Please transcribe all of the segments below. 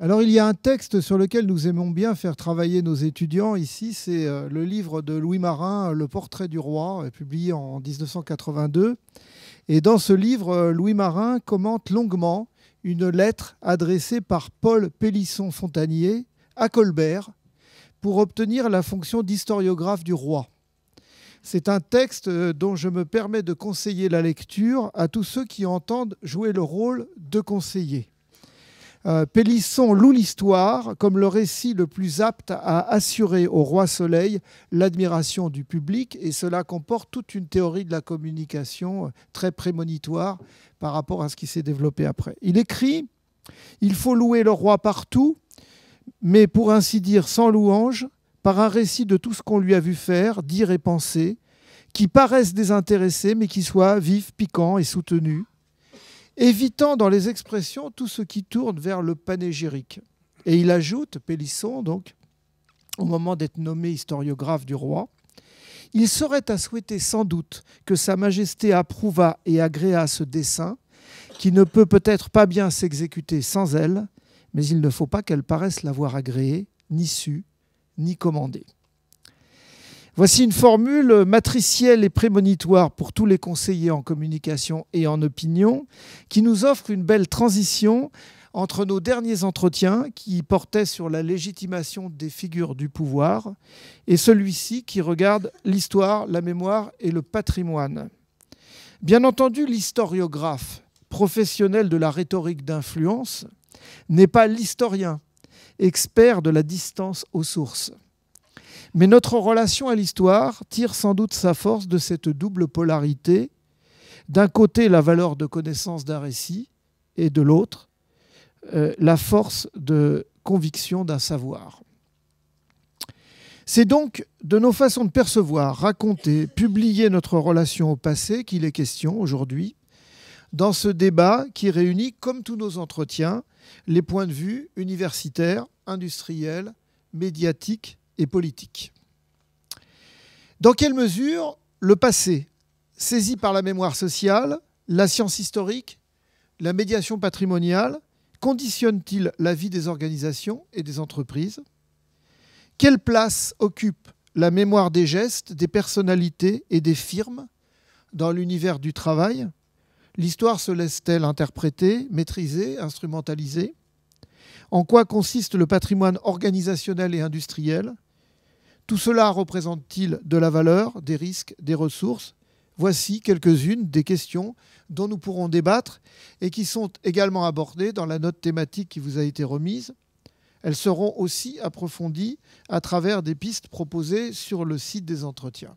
Alors, il y a un texte sur lequel nous aimons bien faire travailler nos étudiants ici, c'est le livre de Louis Marin, Le portrait du roi, publié en 1982. Et dans ce livre, Louis Marin commente longuement une lettre adressée par Paul Pélisson-Fontanier à Colbert pour obtenir la fonction d'historiographe du roi. C'est un texte dont je me permets de conseiller la lecture à tous ceux qui entendent jouer le rôle de conseiller. Pélisson loue l'histoire comme le récit le plus apte à assurer au roi Soleil l'admiration du public, et cela comporte toute une théorie de la communication très prémonitoire par rapport à ce qui s'est développé après. Il écrit « Il faut louer le roi partout, mais pour ainsi dire sans louange, par un récit de tout ce qu'on lui a vu faire, dire et penser, qui paraissent désintéressés, mais qui soient vifs, piquants et soutenus, évitant dans les expressions tout ce qui tourne vers le panégyrique. » Et il ajoute, Pélisson, donc, au moment d'être nommé historiographe du roi, « Il serait à souhaiter sans doute que Sa Majesté approuvât et agréât ce dessein, qui ne peut peut-être pas bien s'exécuter sans elle, mais il ne faut pas qu'elle paraisse l'avoir agréé, ni su, ni commandé. » Voici une formule matricielle et prémonitoire pour tous les conseillers en communication et en opinion qui nous offre une belle transition entre nos derniers entretiens qui portaient sur la légitimation des figures du pouvoir et celui-ci qui regarde l'histoire, la mémoire et le patrimoine. Bien entendu, l'historiographe, professionnel de la rhétorique d'influence, n'est pas l'historien, expert de la distance aux sources. Mais notre relation à l'histoire tire sans doute sa force de cette double polarité. D'un côté, la valeur de connaissance d'un récit, et de l'autre, la force de conviction d'un savoir. C'est donc de nos façons de percevoir, raconter, publier notre relation au passé qu'il est question aujourd'hui, dans ce débat qui réunit, comme tous nos entretiens, les points de vue universitaires, industriels, médiatiques et politique. Dans quelle mesure le passé, saisi par la mémoire sociale, la science historique, la médiation patrimoniale, conditionne-t-il la vie des organisations et des entreprises? Quelle place occupe la mémoire des gestes, des personnalités et des firmes dans l'univers du travail? L'histoire se laisse-t-elle interpréter, maîtriser, instrumentaliser? En quoi consiste le patrimoine organisationnel et industriel? Tout cela représente-t-il de la valeur, des risques, des ressources? Voici quelques-unes des questions dont nous pourrons débattre et qui sont également abordées dans la note thématique qui vous a été remise. Elles seront aussi approfondies à travers des pistes proposées sur le site des entretiens.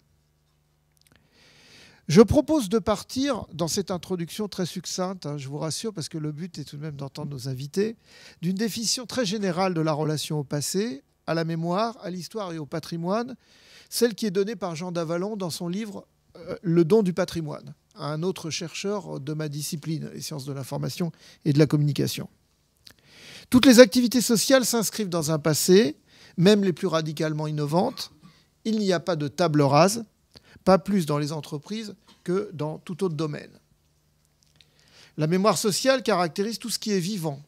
Je propose de partir, dans cette introduction très succincte, je vous rassure, parce que le but est tout de même d'entendre nos invités, d'une définition très générale de la relation au passé, à la mémoire, à l'histoire et au patrimoine, celle qui est donnée par Jean Davalon dans son livre « Le don du patrimoine », à un autre chercheur de ma discipline, les sciences de l'information et de la communication. Toutes les activités sociales s'inscrivent dans un passé, même les plus radicalement innovantes. Il n'y a pas de table rase, pas plus dans les entreprises que dans tout autre domaine. La mémoire sociale caractérise tout ce qui est vivant.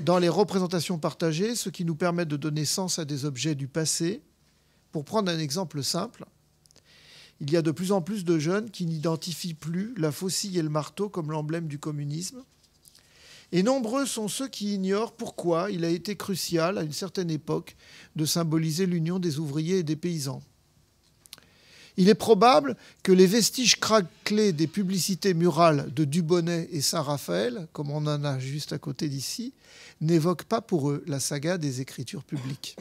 Dans les représentations partagées, ce qui nous permet de donner sens à des objets du passé. Pour prendre un exemple simple, il y a de plus en plus de jeunes qui n'identifient plus la faucille et le marteau comme l'emblème du communisme. Et nombreux sont ceux qui ignorent pourquoi il a été crucial à une certaine époque de symboliser l'union des ouvriers et des paysans. Il est probable que les vestiges craquelés des publicités murales de Dubonnet et Saint-Raphaël, comme on en a juste à côté d'ici, n'évoquent pas pour eux la saga des écritures publiques.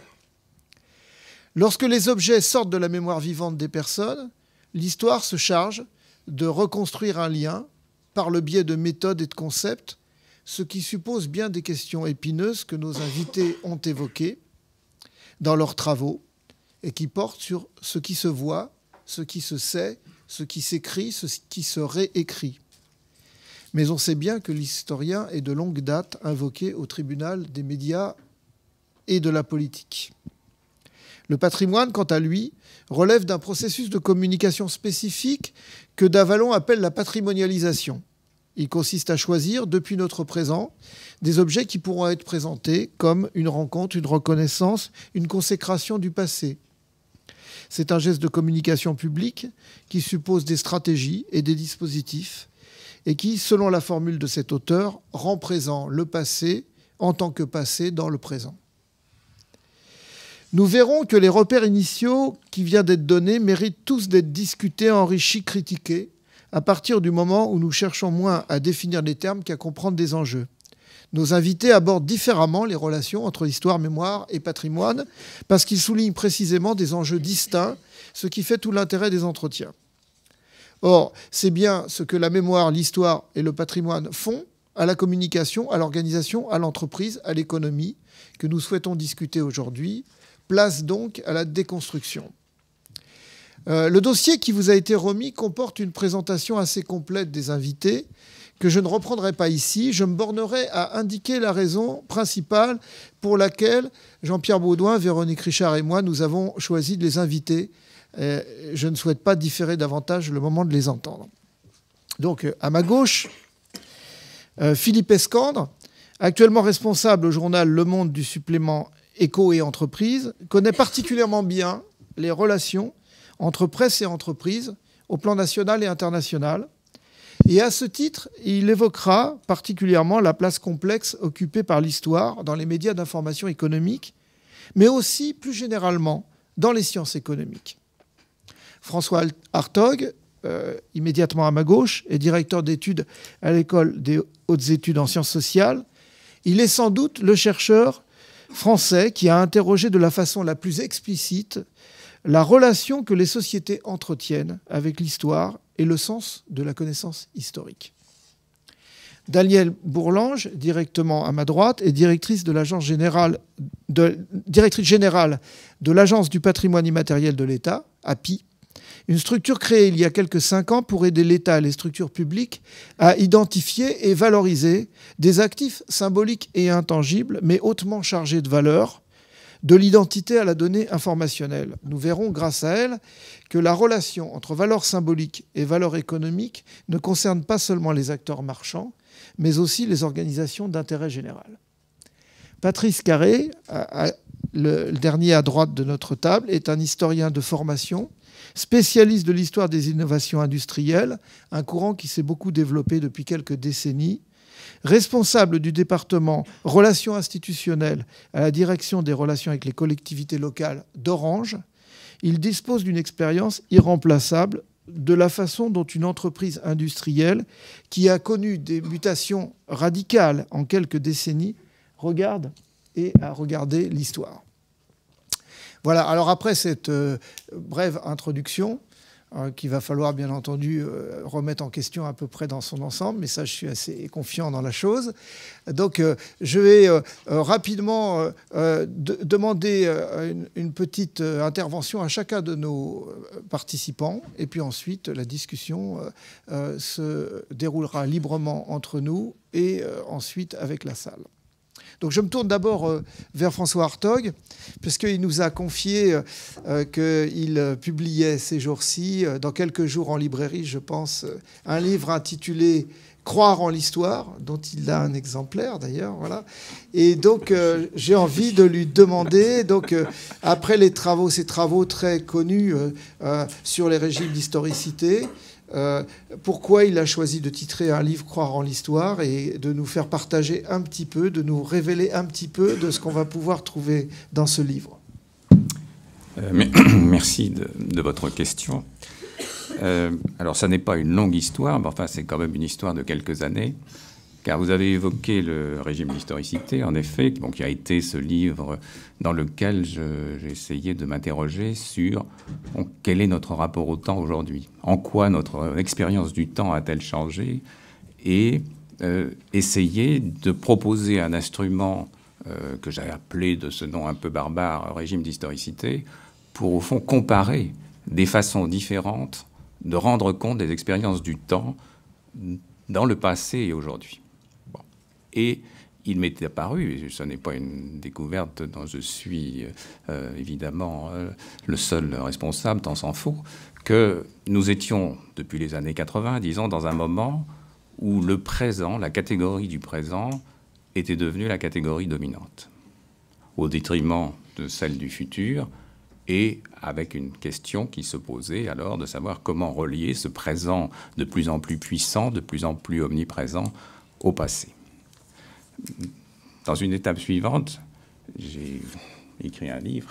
Lorsque les objets sortent de la mémoire vivante des personnes, l'histoire se charge de reconstruire un lien par le biais de méthodes et de concepts, ce qui suppose bien des questions épineuses que nos invités ont évoquées dans leurs travaux et qui portent sur ce qui se voit, ce qui se sait, ce qui s'écrit, ce qui se réécrit. Mais on sait bien que l'historien est de longue date invoqué au tribunal des médias et de la politique. Le patrimoine, quant à lui, relève d'un processus de communication spécifique que Davalon appelle la patrimonialisation. Il consiste à choisir, depuis notre présent, des objets qui pourront être présentés comme une rencontre, une reconnaissance, une consécration du passé. C'est un geste de communication publique qui suppose des stratégies et des dispositifs et qui, selon la formule de cet auteur, rend présent le passé en tant que passé dans le présent. Nous verrons que les repères initiaux qui viennent d'être donnés méritent tous d'être discutés, enrichis, critiqués, à partir du moment où nous cherchons moins à définir des termes qu'à comprendre des enjeux. Nos invités abordent différemment les relations entre histoire, mémoire et patrimoine, parce qu'ils soulignent précisément des enjeux distincts, ce qui fait tout l'intérêt des entretiens. Or, c'est bien ce que la mémoire, l'histoire et le patrimoine font à la communication, à l'organisation, à l'entreprise, à l'économie, que nous souhaitons discuter aujourd'hui. Place donc à la déconstruction. Le dossier qui vous a été remis comporte une présentation assez complète des invités que je ne reprendrai pas ici. Je me bornerai à indiquer la raison principale pour laquelle Jean-Pierre Baudouin, Véronique Richard et moi, nous avons choisi de les inviter. Je ne souhaite pas différer davantage le moment de les entendre. Donc, à ma gauche, Philippe Escandre, actuellement responsable au journal Le Monde du supplément Éco et Entreprise, connaît particulièrement bien les relations entre presse et entreprise au plan national et international. Et à ce titre, il évoquera particulièrement la place complexe occupée par l'histoire dans les médias d'information économique, mais aussi, plus généralement, dans les sciences économiques. François Hartog, immédiatement à ma gauche, est directeur d'études à l'École des hautes études en sciences sociales. Il est sans doute le chercheur français qui a interrogé de la façon la plus explicite la relation que les sociétés entretiennent avec l'histoire et le sens de la connaissance historique. Danielle Bourlange, directement à ma droite, est directrice générale de l'Agence du patrimoine immatériel de l'État, API, une structure créée il y a quelques 5 ans pour aider l'État et les structures publiques à identifier et valoriser des actifs symboliques et intangibles, mais hautement chargés de valeur, de l'identité à la donnée informationnelle. Nous verrons grâce à elle que la relation entre valeur symbolique et valeur économique ne concerne pas seulement les acteurs marchands, mais aussi les organisations d'intérêt général. Patrice Carré, le dernier à droite de notre table, est un historien de formation, spécialiste de l'histoire des innovations industrielles, un courant qui s'est beaucoup développé depuis quelques décennies, responsable du département Relations institutionnelles à la direction des relations avec les collectivités locales d'Orange. Il dispose d'une expérience irremplaçable de la façon dont une entreprise industrielle qui a connu des mutations radicales en quelques décennies regarde et a regardé l'histoire. Voilà, alors après cette brève introduction, qu'il va falloir bien entendu remettre en question à peu près dans son ensemble, mais ça je suis assez confiant dans la chose. Donc je vais rapidement demander une petite intervention à chacun de nos participants, et puis ensuite la discussion se déroulera librement entre nous et ensuite avec la salle. Donc je me tourne d'abord vers François Hartog, puisqu'il nous a confié qu'il publiait ces jours-ci, dans quelques jours en librairie, je pense, un livre intitulé « Croire en l'histoire », dont il a un exemplaire d'ailleurs. Voilà. Et donc j'ai envie de lui demander, après ces travaux très connus sur les régimes d'historicité, pourquoi il a choisi de titrer un livre « Croire en l'histoire » et de nous faire partager un petit peu, de nous révéler un petit peu de ce qu'on va pouvoir trouver dans ce livre. Merci de votre question. Alors, ça n'est pas une longue histoire, mais enfin, c'est quand même une histoire de quelques années, car vous avez évoqué le régime d'historicité, en effet, qui a été ce livre dans lequel j'ai essayé de m'interroger sur quel est notre rapport au temps aujourd'hui, en quoi notre expérience du temps a-t-elle changé, et essayer de proposer un instrument que j'ai appelé de ce nom un peu barbare, régime d'historicité, pour au fond comparer des façons différentes de rendre compte des expériences du temps dans le passé et aujourd'hui. Bon. Et il m'est apparu, et ce n'est pas une découverte dont je suis évidemment le seul responsable, tant s'en faut, que nous étions, depuis les années 80, disons, dans un moment où le présent, la catégorie du présent, était devenue la catégorie dominante, au détriment de celle du futur, et avec une question qui se posait alors de savoir comment relier ce présent de plus en plus puissant, de plus en plus omniprésent au passé. Dans une étape suivante, j'ai écrit un livre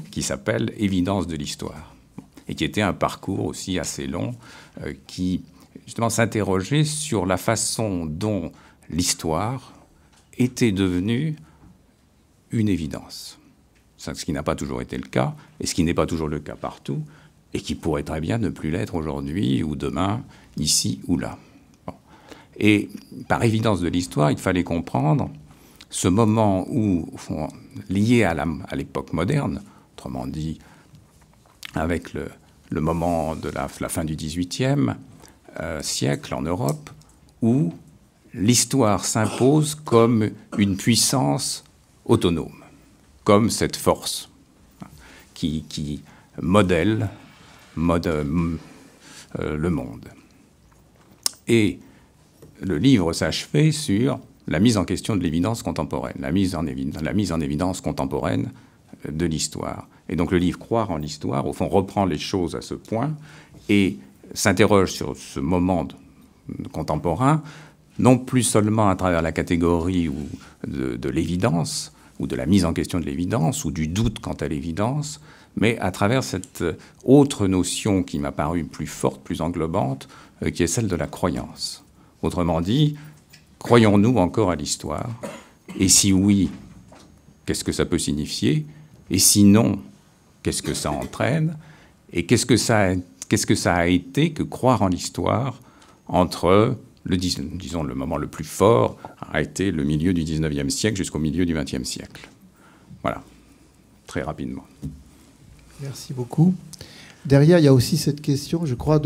qui s'appelle « Évidence de l'histoire » et qui était un parcours aussi assez long qui justement s'interrogeait sur la façon dont l'histoire était devenue une évidence. Ce qui n'a pas toujours été le cas, et ce qui n'est pas toujours le cas partout, et qui pourrait très bien ne plus l'être aujourd'hui ou demain, ici ou là. Bon. Et par évidence de l'histoire, il fallait comprendre ce moment où, au fond, lié à l'époque moderne, autrement dit, avec le moment de la fin du XVIIIe siècle en Europe, où l'histoire s'impose comme une puissance autonome, comme cette force qui modèle le monde. Et le livre s'achevait sur la mise en question de l'évidence contemporaine, la mise en évidence contemporaine de l'histoire. Et donc le livre « Croire en l'histoire », au fond, reprend les choses à ce point et s'interroge sur ce moment contemporain, non plus seulement à travers la catégorie de l'évidence, ou de la mise en question de l'évidence, ou du doute quant à l'évidence, mais à travers cette autre notion qui m'a paru plus forte, plus englobante, qui est celle de la croyance. Autrement dit, croyons-nous encore à l'histoire? Et si oui, qu'est-ce que ça peut signifier? Et sinon, qu'est-ce que ça entraîne? Et qu'est-ce que ça a été que croire en l'histoire entre, disons, le moment le plus fort a été le milieu du XIXe siècle jusqu'au milieu du XXe siècle. Voilà, très rapidement. Merci beaucoup. Derrière, il y a aussi cette question, je crois,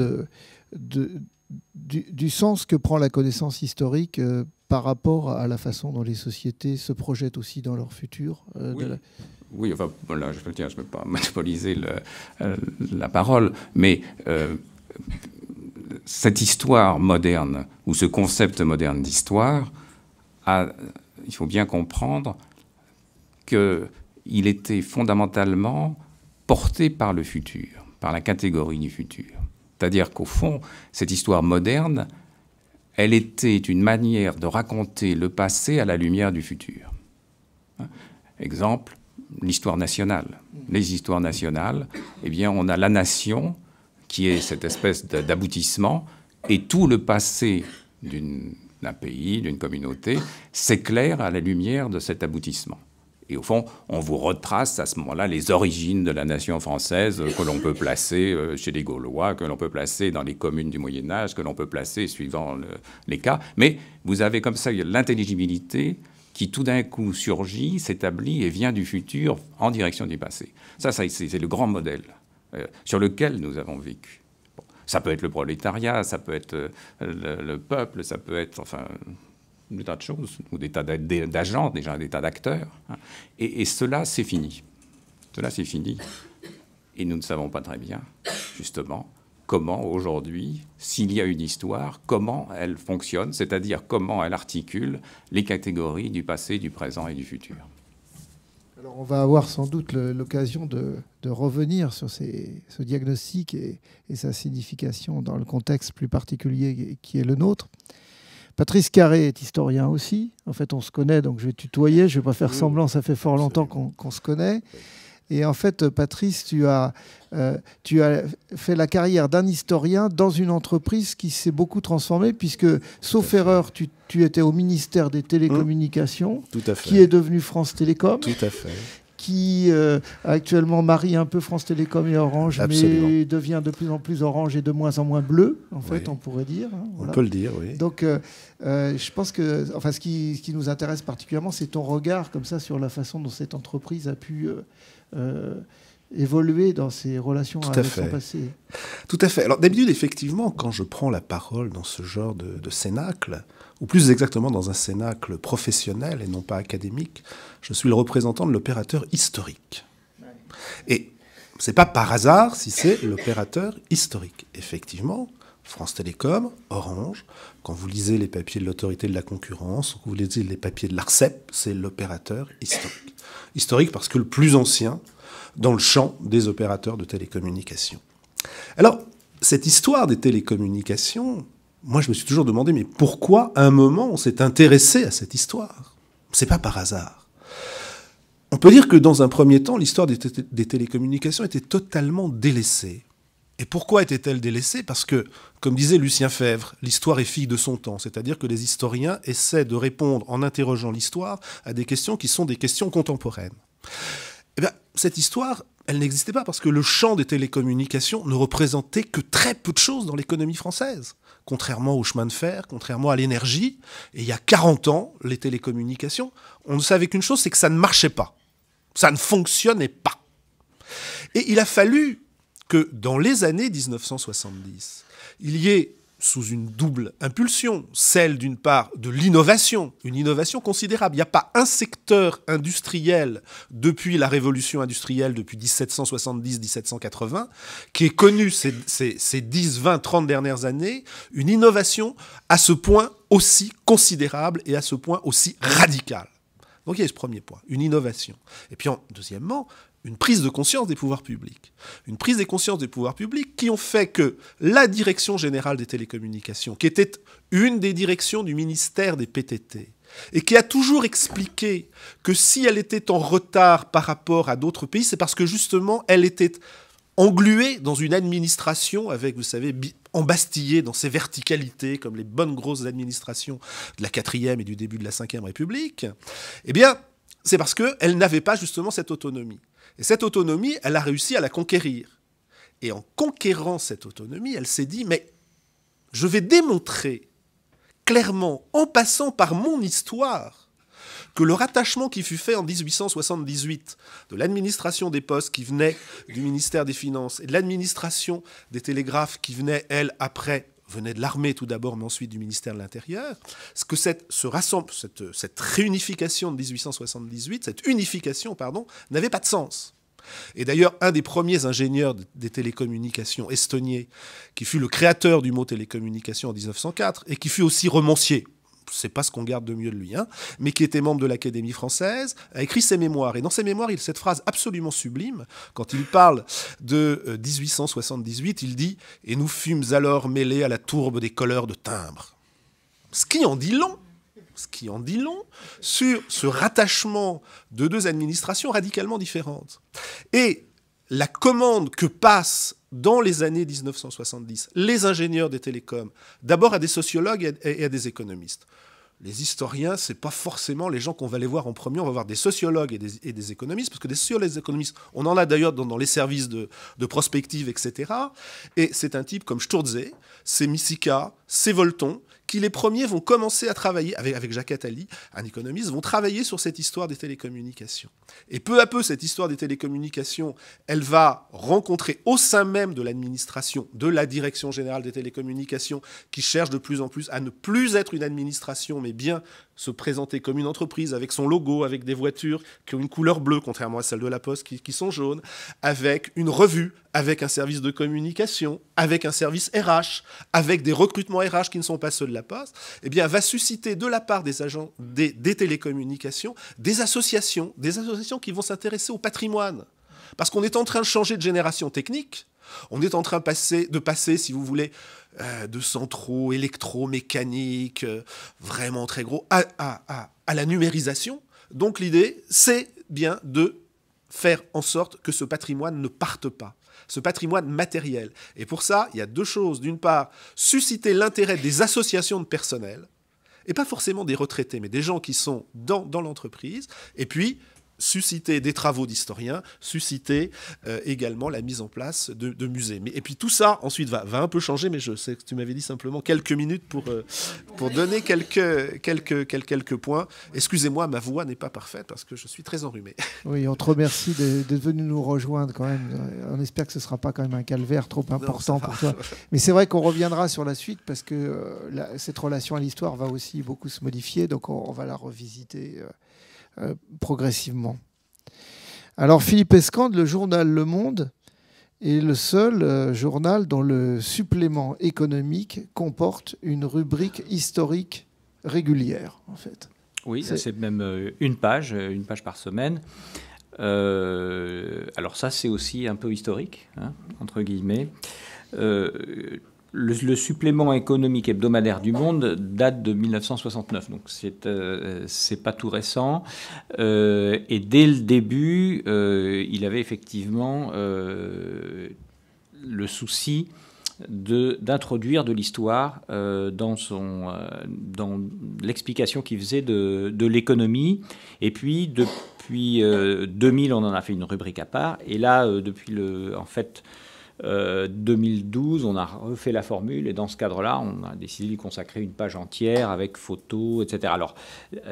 du sens que prend la connaissance historique par rapport à la façon dont les sociétés se projettent aussi dans leur futur. Oui, enfin, là, je ne peux pas monopoliser la parole, mais cette histoire moderne, ou ce concept moderne d'histoire, il faut bien comprendre qu'il était fondamentalement porté par le futur, par la catégorie du futur. C'est-à-dire qu'au fond, cette histoire moderne, elle était une manière de raconter le passé à la lumière du futur. Exemple, l'histoire nationale. Les histoires nationales, eh bien, on a la nation qui est cette espèce d'aboutissement, et tout le passé d'un pays, d'une communauté, s'éclaire à la lumière de cet aboutissement. Et au fond, on vous retrace à ce moment-là les origines de la nation française que l'on peut placer chez les Gaulois, que l'on peut placer dans les communes du Moyen-Âge, que l'on peut placer suivant les cas. Mais vous avez comme ça l'intelligibilité qui tout d'un coup surgit, s'établit et vient du futur en direction du passé. Ça c'est le grand modèle sur lequel nous avons vécu. Bon, ça peut être le prolétariat, ça peut être le peuple, ça peut être des tas de choses, ou des tas d'agents, déjà des tas d'acteurs. Et cela, c'est fini. Cela, c'est fini. Et nous ne savons pas très bien, justement, comment aujourd'hui, s'il y a une histoire, comment elle fonctionne, c'est-à-dire comment elle articule les catégories du passé, du présent et du futur. Alors on va avoir sans doute l'occasion de revenir sur ce diagnostic et sa signification dans le contexte plus particulier qui est le nôtre. Patrice Carré est historien aussi. En fait, on se connaît, donc je vais tutoyer. Je ne vais pas faire semblant, ça fait fort longtemps qu'on se connaît. Et en fait, Patrice, tu as fait la carrière d'un historien dans une entreprise qui s'est beaucoup transformée, puisque, sauf erreur, tu étais au ministère des Télécommunications, Tout à fait. Qui est devenu France Télécom. Tout à fait. Qui actuellement marie un peu France Télécom et Orange, Absolument. Mais devient de plus en plus orange et de moins en moins bleu, en fait, on pourrait dire. Hein, voilà. On peut le dire, oui. Donc, je pense que ce qui nous intéresse particulièrement, c'est ton regard comme ça sur la façon dont cette entreprise a pu évoluer dans ses relations avec son passé. Tout à fait. Alors d'habitude, effectivement, quand je prends la parole dans ce genre de cénacle, ou plus exactement dans un cénacle professionnel et non pas académique, je suis le représentant de l'opérateur historique. Et c'est pas par hasard si c'est l'opérateur historique. Effectivement, France Télécom, Orange. Quand vous lisez les papiers de l'autorité de la concurrence, quand vous lisez les papiers de l'ARCEP, c'est l'opérateur historique. Historique parce que le plus ancien dans le champ des opérateurs de télécommunications. Alors, cette histoire des télécommunications, moi je me suis toujours demandé, mais pourquoi à un moment on s'est intéressé à cette histoire? C'est pas par hasard. On peut dire que dans un premier temps, l'histoire des télécommunications était totalement délaissée. Et pourquoi était-elle délaissée? Parce que, comme disait Lucien Febvre, l'histoire est fille de son temps. C'est-à-dire que les historiens essaient de répondre en interrogeant l'histoire à des questions qui sont des questions contemporaines. Eh bien, cette histoire, elle n'existait pas parce que le champ des télécommunications ne représentait que très peu de choses dans l'économie française. Contrairement au chemin de fer, contrairement à l'énergie. Et il y a 40 ans, les télécommunications, on ne savait qu'une chose, c'est que ça ne marchait pas. Ça ne fonctionnait pas. Et il a fallu que dans les années 1970, il y ait, sous une double impulsion, celle d'une part de l'innovation, une innovation considérable. Il n'y a pas un secteur industriel depuis la révolution industrielle, depuis 1770-1780, qui ait connu ces 10, 20, 30 dernières années, une innovation à ce point aussi considérable et à ce point aussi radicale. Donc il y a ce premier point, une innovation. Et puis deuxièmement, une prise de conscience des pouvoirs publics. Une prise de conscience des pouvoirs publics qui ont fait que la Direction générale des télécommunications, qui était une des directions du ministère des PTT, et qui a toujours expliqué que si elle était en retard par rapport à d'autres pays, c'est parce que justement, elle était engluée dans une administration avec, vous savez, embastillée dans ses verticalités, comme les bonnes grosses administrations de la 4e et du début de la 5e République, eh bien, c'est parce qu'elle n'avait pas justement cette autonomie. Et cette autonomie, elle a réussi à la conquérir. Et en conquérant cette autonomie, elle s'est dit, mais je vais démontrer clairement, en passant par mon histoire, que le rattachement qui fut fait en 1878 de l'administration des postes qui venait du ministère des Finances et de l'administration des télégraphes qui venait, elle, après, venait de l'armée tout d'abord, mais ensuite du ministère de l'Intérieur, que cette réunification de 1878, cette unification, pardon, n'avait pas de sens. Et d'ailleurs, un des premiers ingénieurs des télécommunications estonniers, qui fut le créateur du mot télécommunication en 1904, et qui fut aussi romancier, c'est pas ce qu'on garde de mieux de lui, mais qui était membre de l'Académie française, a écrit ses mémoires. Et dans ses mémoires, il a cette phrase absolument sublime. Quand il parle de 1878, il dit « Et nous fûmes alors mêlés à la tourbe des colleurs de timbres ». Ce qui en dit long sur ce rattachement de deux administrations radicalement différentes. Et la commande que passent dans les années 1970 les ingénieurs des télécoms, d'abord à des sociologues et à des économistes. Les historiens, ce n'est pas forcément les gens qu'on va aller voir en premier. On va voir des sociologues et des économistes, parce que des sociologues et des économistes, on en a d'ailleurs dans les services de prospective, etc. Et c'est un type comme Sturze, c'est Missika, c'est Volton, qui les premiers vont commencer à travailler, avec Jacques Attali, un économiste, vont travailler sur cette histoire des télécommunications. Et peu à peu, cette histoire des télécommunications, elle va rencontrer au sein même de l'administration, de la Direction générale des télécommunications, qui cherche de plus en plus à ne plus être une administration, mais bien se présenter comme une entreprise avec son logo, avec des voitures qui ont une couleur bleue, contrairement à celles de la Poste qui sont jaunes, avec une revue, avec un service de communication, avec un service RH, avec des recrutements RH qui ne sont pas ceux de la Poste, eh bien, va susciter de la part des agents des télécommunications des associations qui vont s'intéresser au patrimoine. Parce qu'on est en train de changer de génération technique, on est en train de passer, si vous voulez, de centraux électromécaniques, vraiment très gros, à la numérisation. Donc l'idée, c'est bien de faire en sorte que ce patrimoine ne parte pas, ce patrimoine matériel. Et pour ça, il y a deux choses. D'une part, susciter l'intérêt des associations de personnel, et pas forcément des retraités, mais des gens qui sont dans l'entreprise, et puis susciter des travaux d'historiens, susciter également la mise en place de musées. Et puis tout ça, ensuite, va un peu changer, mais je sais que tu m'avais dit simplement quelques minutes pour donner quelques points. Excusez-moi, ma voix n'est pas parfaite parce que je suis très enrhumé. Oui, on te remercie d'être venu nous rejoindre quand même. On espère que ce ne sera pas quand même un calvaire trop important pour toi. Mais c'est vrai qu'on reviendra sur la suite parce que cette relation à l'histoire va aussi beaucoup se modifier, donc on va la revisiter progressivement. Alors Philippe Escande, le journal Le Monde est le seul journal dont le supplément économique comporte une rubrique historique régulière, en fait. Oui, c'est même une page par semaine. Alors ça, c'est aussi un peu historique, hein, entre guillemets. Le supplément économique hebdomadaire du Monde date de 1969, donc c'est pas tout récent. Et dès le début, il avait effectivement le souci d'introduire de l'histoire dans l'explication qu'il faisait de l'économie. Et puis, depuis 2000, on en a fait une rubrique à part. Et là, depuis 2012, on a refait la formule et dans ce cadre-là, on a décidé de consacrer une page entière avec photos, etc. Alors,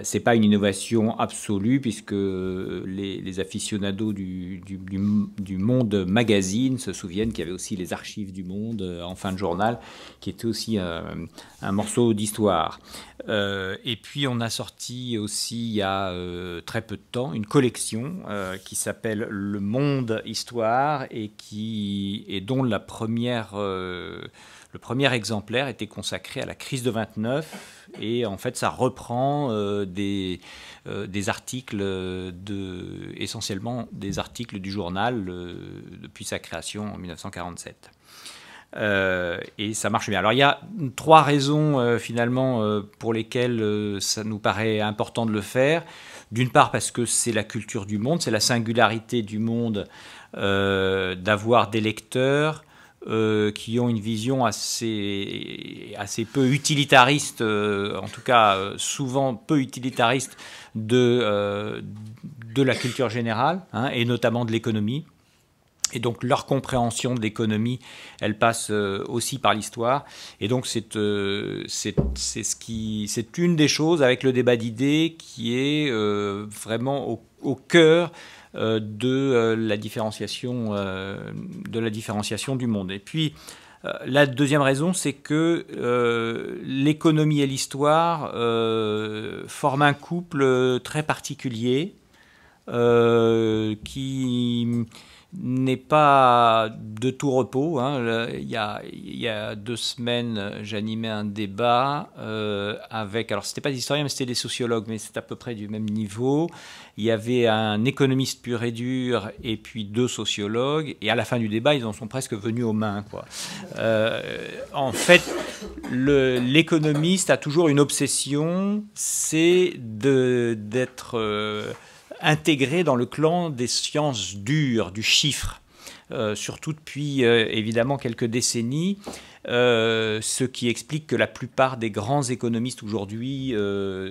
c'est pas une innovation absolue puisque les aficionados du Monde Magazine se souviennent qu'il y avait aussi les archives du Monde en fin de journal, qui était aussi un morceau d'histoire. Et puis, on a sorti aussi, il y a très peu de temps, une collection qui s'appelle Le Monde Histoire et dont le premier exemplaire était consacré à la crise de 29. Et en fait, ça reprend des articles, essentiellement des articles du journal depuis sa création en 1947. Et ça marche bien. Alors il y a 3 raisons finalement pour lesquelles ça nous paraît important de le faire. D'une part parce que c'est la culture du monde, c'est la singularité du monde d'avoir des lecteurs qui ont une vision assez peu utilitariste, en tout cas souvent peu utilitariste de la culture générale, hein, et notamment de l'économie. Et donc leur compréhension de l'économie, elle passe aussi par l'histoire. Et donc c'est une des choses avec le débat d'idées qui est vraiment au cœur de la différenciation du monde. Et puis la deuxième raison, c'est que l'économie et l'histoire forment un couple très particulier qui n'est pas de tout repos, hein. Il y a 2 semaines, j'animais un débat avec, alors c'était pas des historiens, mais c'était des sociologues, mais c'est à peu près du même niveau. Il y avait un économiste pur et dur et puis 2 sociologues, et à la fin du débat, ils en sont presque venus aux mains, quoi. En fait, l'économiste a toujours une obsession, c'est d'être intégré dans le clan des sciences dures, du chiffre, surtout depuis évidemment quelques décennies, ce qui explique que la plupart des grands économistes aujourd'hui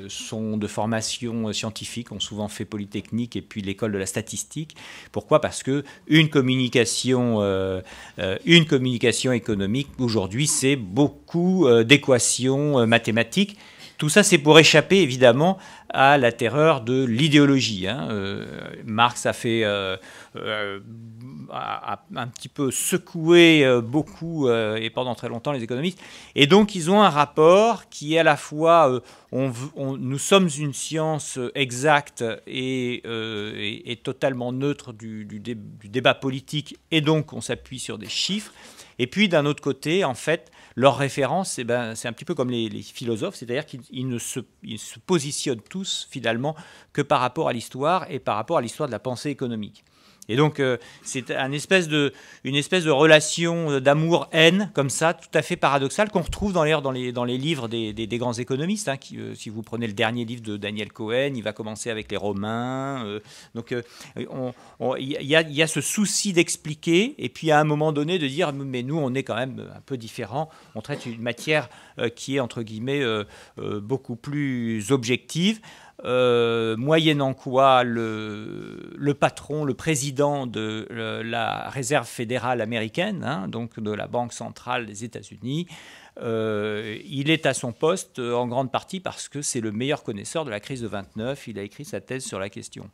sont de formation scientifique, ont souvent fait Polytechnique et puis l'école de la statistique. Pourquoi ? Parce que une communication économique aujourd'hui, c'est beaucoup d'équations mathématiques. Tout ça, c'est pour échapper, évidemment, à la terreur de l'idéologie, hein. Marx a fait a un petit peu secoué beaucoup et pendant très longtemps les économistes. Et donc, ils ont un rapport qui est à la fois nous sommes une science exacte et totalement neutre du débat politique, et donc on s'appuie sur des chiffres. Et puis, d'un autre côté, en fait, leur référence, c'est un petit peu comme les philosophes, c'est-à-dire qu'ils se positionnent tous, finalement, que par rapport à l'histoire et par rapport à l'histoire de la pensée économique. Et donc, c'est une espèce de relation d'amour-haine, comme ça, tout à fait paradoxale, qu'on retrouve dans les livres des grands économistes, hein, si vous prenez le dernier livre de Daniel Cohen, il va commencer avec les Romains. Donc, il y a ce souci d'expliquer, et puis à un moment donné, de dire, mais nous, on est quand même un peu différents. On traite une matière qui est, entre guillemets, beaucoup plus objective. Moyennant quoi le patron, le président de la Réserve fédérale américaine, hein, donc de la Banque centrale des États-Unis, Il est à son poste en grande partie parce que c'est le meilleur connaisseur de la crise de 29. Il a écrit sa thèse sur la question.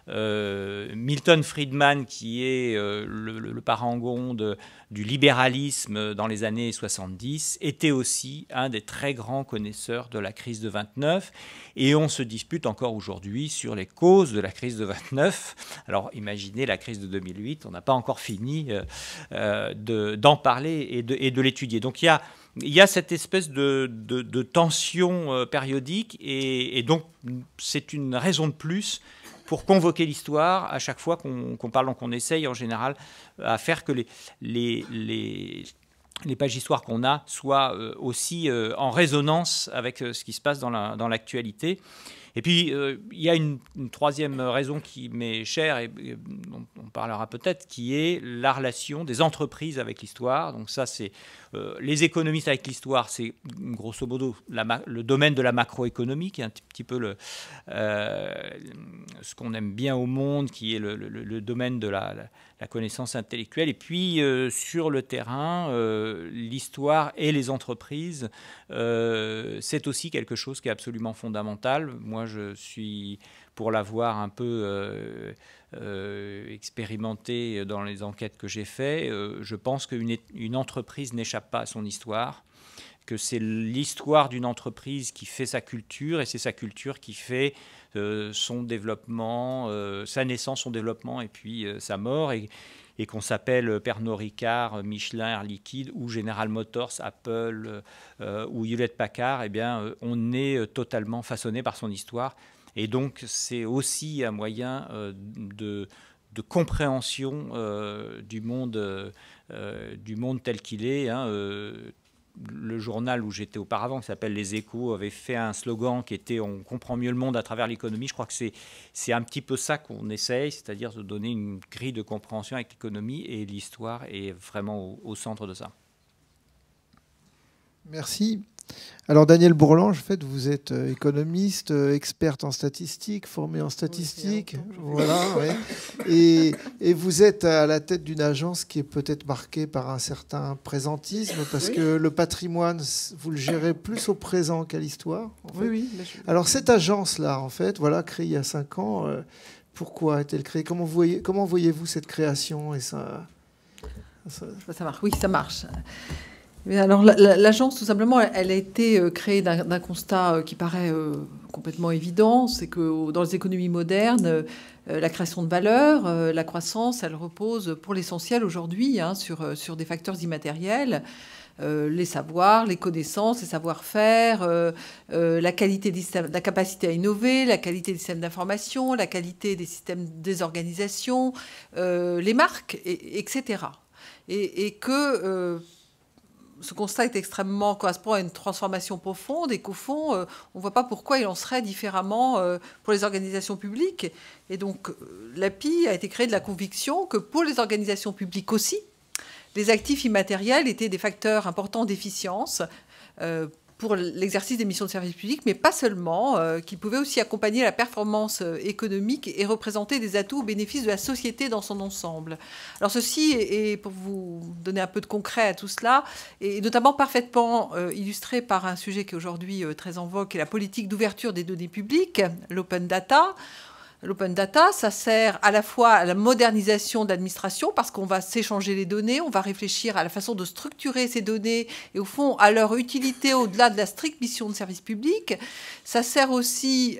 Milton Friedman, qui est le parangon du libéralisme dans les années 70, était aussi un des très grands connaisseurs de la crise de 29. Et on se dispute encore aujourd'hui sur les causes de la crise de 29. Alors imaginez la crise de 2008, on n'a pas encore fini d'en parler et de l'étudier. Donc il y a cette espèce de tension périodique et donc c'est une raison de plus pour convoquer l'histoire à chaque fois qu'on parle. Donc on essaye en général à faire que les pages d'histoire qu'on a soient aussi en résonance avec ce qui se passe dans l'actualité. Et puis, il y a une troisième raison qui m'est chère et dont on parlera peut-être, qui est la relation des entreprises avec l'histoire. Donc ça, c'est les économistes avec l'histoire, c'est grosso modo le domaine de la macroéconomie, qui est un petit peu ce qu'on aime bien au monde, qui est le domaine de la connaissance intellectuelle. Et puis, sur le terrain, l'histoire et les entreprises, c'est aussi quelque chose qui est absolument fondamental. Moi, je suis, pour l'avoir un peu expérimenté dans les enquêtes que j'ai faites, je pense qu'une entreprise n'échappe pas à son histoire, que c'est l'histoire d'une entreprise qui fait sa culture, et c'est sa culture qui fait son développement, sa naissance, son développement, et puis sa mort, et qu'on s'appelle Pernod Ricard, Michelin, Air Liquide, ou General Motors, Apple, ou Hewlett-Packard, eh bien, on est totalement façonné par son histoire. Et donc, c'est aussi un moyen de compréhension du monde tel qu'il est. Le journal où j'étais auparavant, qui s'appelle Les Échos, avait fait un slogan qui était « On comprend mieux le monde à travers l'économie ». Je crois que c'est un petit peu ça qu'on essaye, c'est-à-dire de donner une grille de compréhension avec l'économie, et l'histoire est vraiment au centre de ça. Merci. Alors Danielle Bourlange, en fait, vous êtes économiste, experte en statistique, formée en statistique, voilà, ouais. Et vous êtes à la tête d'une agence qui est peut-être marquée par un certain présentisme, parce que le patrimoine, vous le gérez plus au présent qu'à l'histoire. En fait. Oui. Alors cette agence-là, en fait, voilà, créée il y a 5 ans, pourquoi est-elle créée ? Comment voyez-vous cette création et ça marche. Oui, ça marche. Mais alors, l'agence, tout simplement, elle a été créée d'un constat qui paraît complètement évident. C'est que dans les économies modernes, la création de valeur, la croissance, elle repose pour l'essentiel aujourd'hui sur des facteurs immatériels. Les savoirs, les connaissances, les savoir-faire, la qualité des systèmes, la capacité à innover, la qualité des systèmes d'information, la qualité des systèmes des organisations, les marques, etc. Et que... ce constat correspond à une transformation profonde et qu'au fond, on ne voit pas pourquoi il en serait différemment pour les organisations publiques. Et donc, l'API a été créée de la conviction que pour les organisations publiques aussi, les actifs immatériels étaient des facteurs importants d'efficience pour l'exercice des missions de service public, mais pas seulement, qui pouvaient aussi accompagner la performance économique et représenter des atouts au bénéfice de la société dans son ensemble. Alors ceci est, pour vous donner un peu de concret à tout cela, est notamment parfaitement illustré par un sujet qui est aujourd'hui très en vogue, qui est la politique d'ouverture des données publiques, l'open data. L'open data, ça sert à la fois à la modernisation de l'administration parce qu'on va s'échanger les données, on va réfléchir à la façon de structurer ces données et au fond à leur utilité au-delà de la stricte mission de service public. Ça sert aussi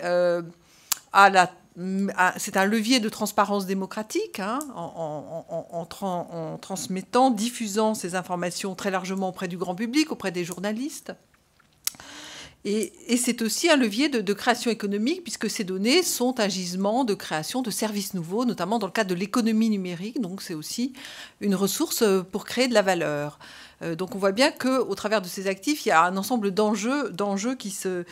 c'est un levier de transparence démocratique en transmettant, diffusant ces informations très largement auprès du grand public, auprès des journalistes. Et c'est aussi un levier de création économique, puisque ces données sont un gisement de création de services nouveaux, notamment dans le cadre de l'économie numérique. Donc c'est aussi une ressource pour créer de la valeur. Donc on voit bien qu'au travers de ces actifs, il y a un ensemble d'enjeux qui sont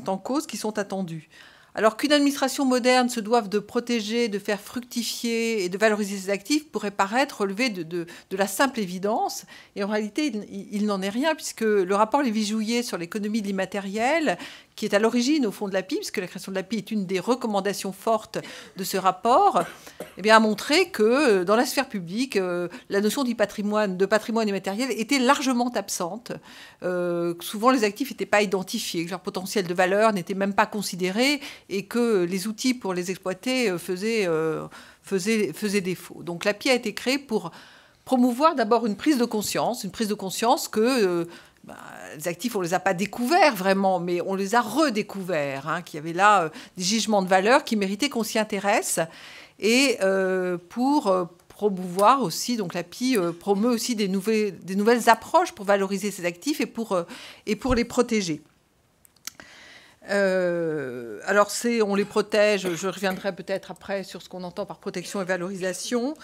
en cause, qui sont attendus. Alors qu'une administration moderne se doive de protéger, de faire fructifier et de valoriser ses actifs pourrait paraître relever de la simple évidence. Et en réalité, il n'en est rien, puisque le rapport Lévy-Jouillet sur l'économie de l'immatériel, qui est à l'origine, au fond, de l'API, puisque la création de l'API est une des recommandations fortes de ce rapport, eh bien, a montré que dans la sphère publique, la notion de patrimoine immatériel était largement absente. Souvent, les actifs n'étaient pas identifiés, que leur potentiel de valeur n'était même pas considéré et que les outils pour les exploiter faisaient défaut. Donc l'API a été créée pour promouvoir d'abord une prise de conscience que les actifs, on ne les a pas découverts vraiment, mais on les a redécouverts, qu'il y avait là des gisements de valeur qui méritaient qu'on s'y intéresse. Et pour promouvoir aussi, donc l'API promeut aussi des nouvelles approches pour valoriser ces actifs et pour les protéger. Alors on les protège, je reviendrai peut-être après sur ce qu'on entend par protection et valorisation,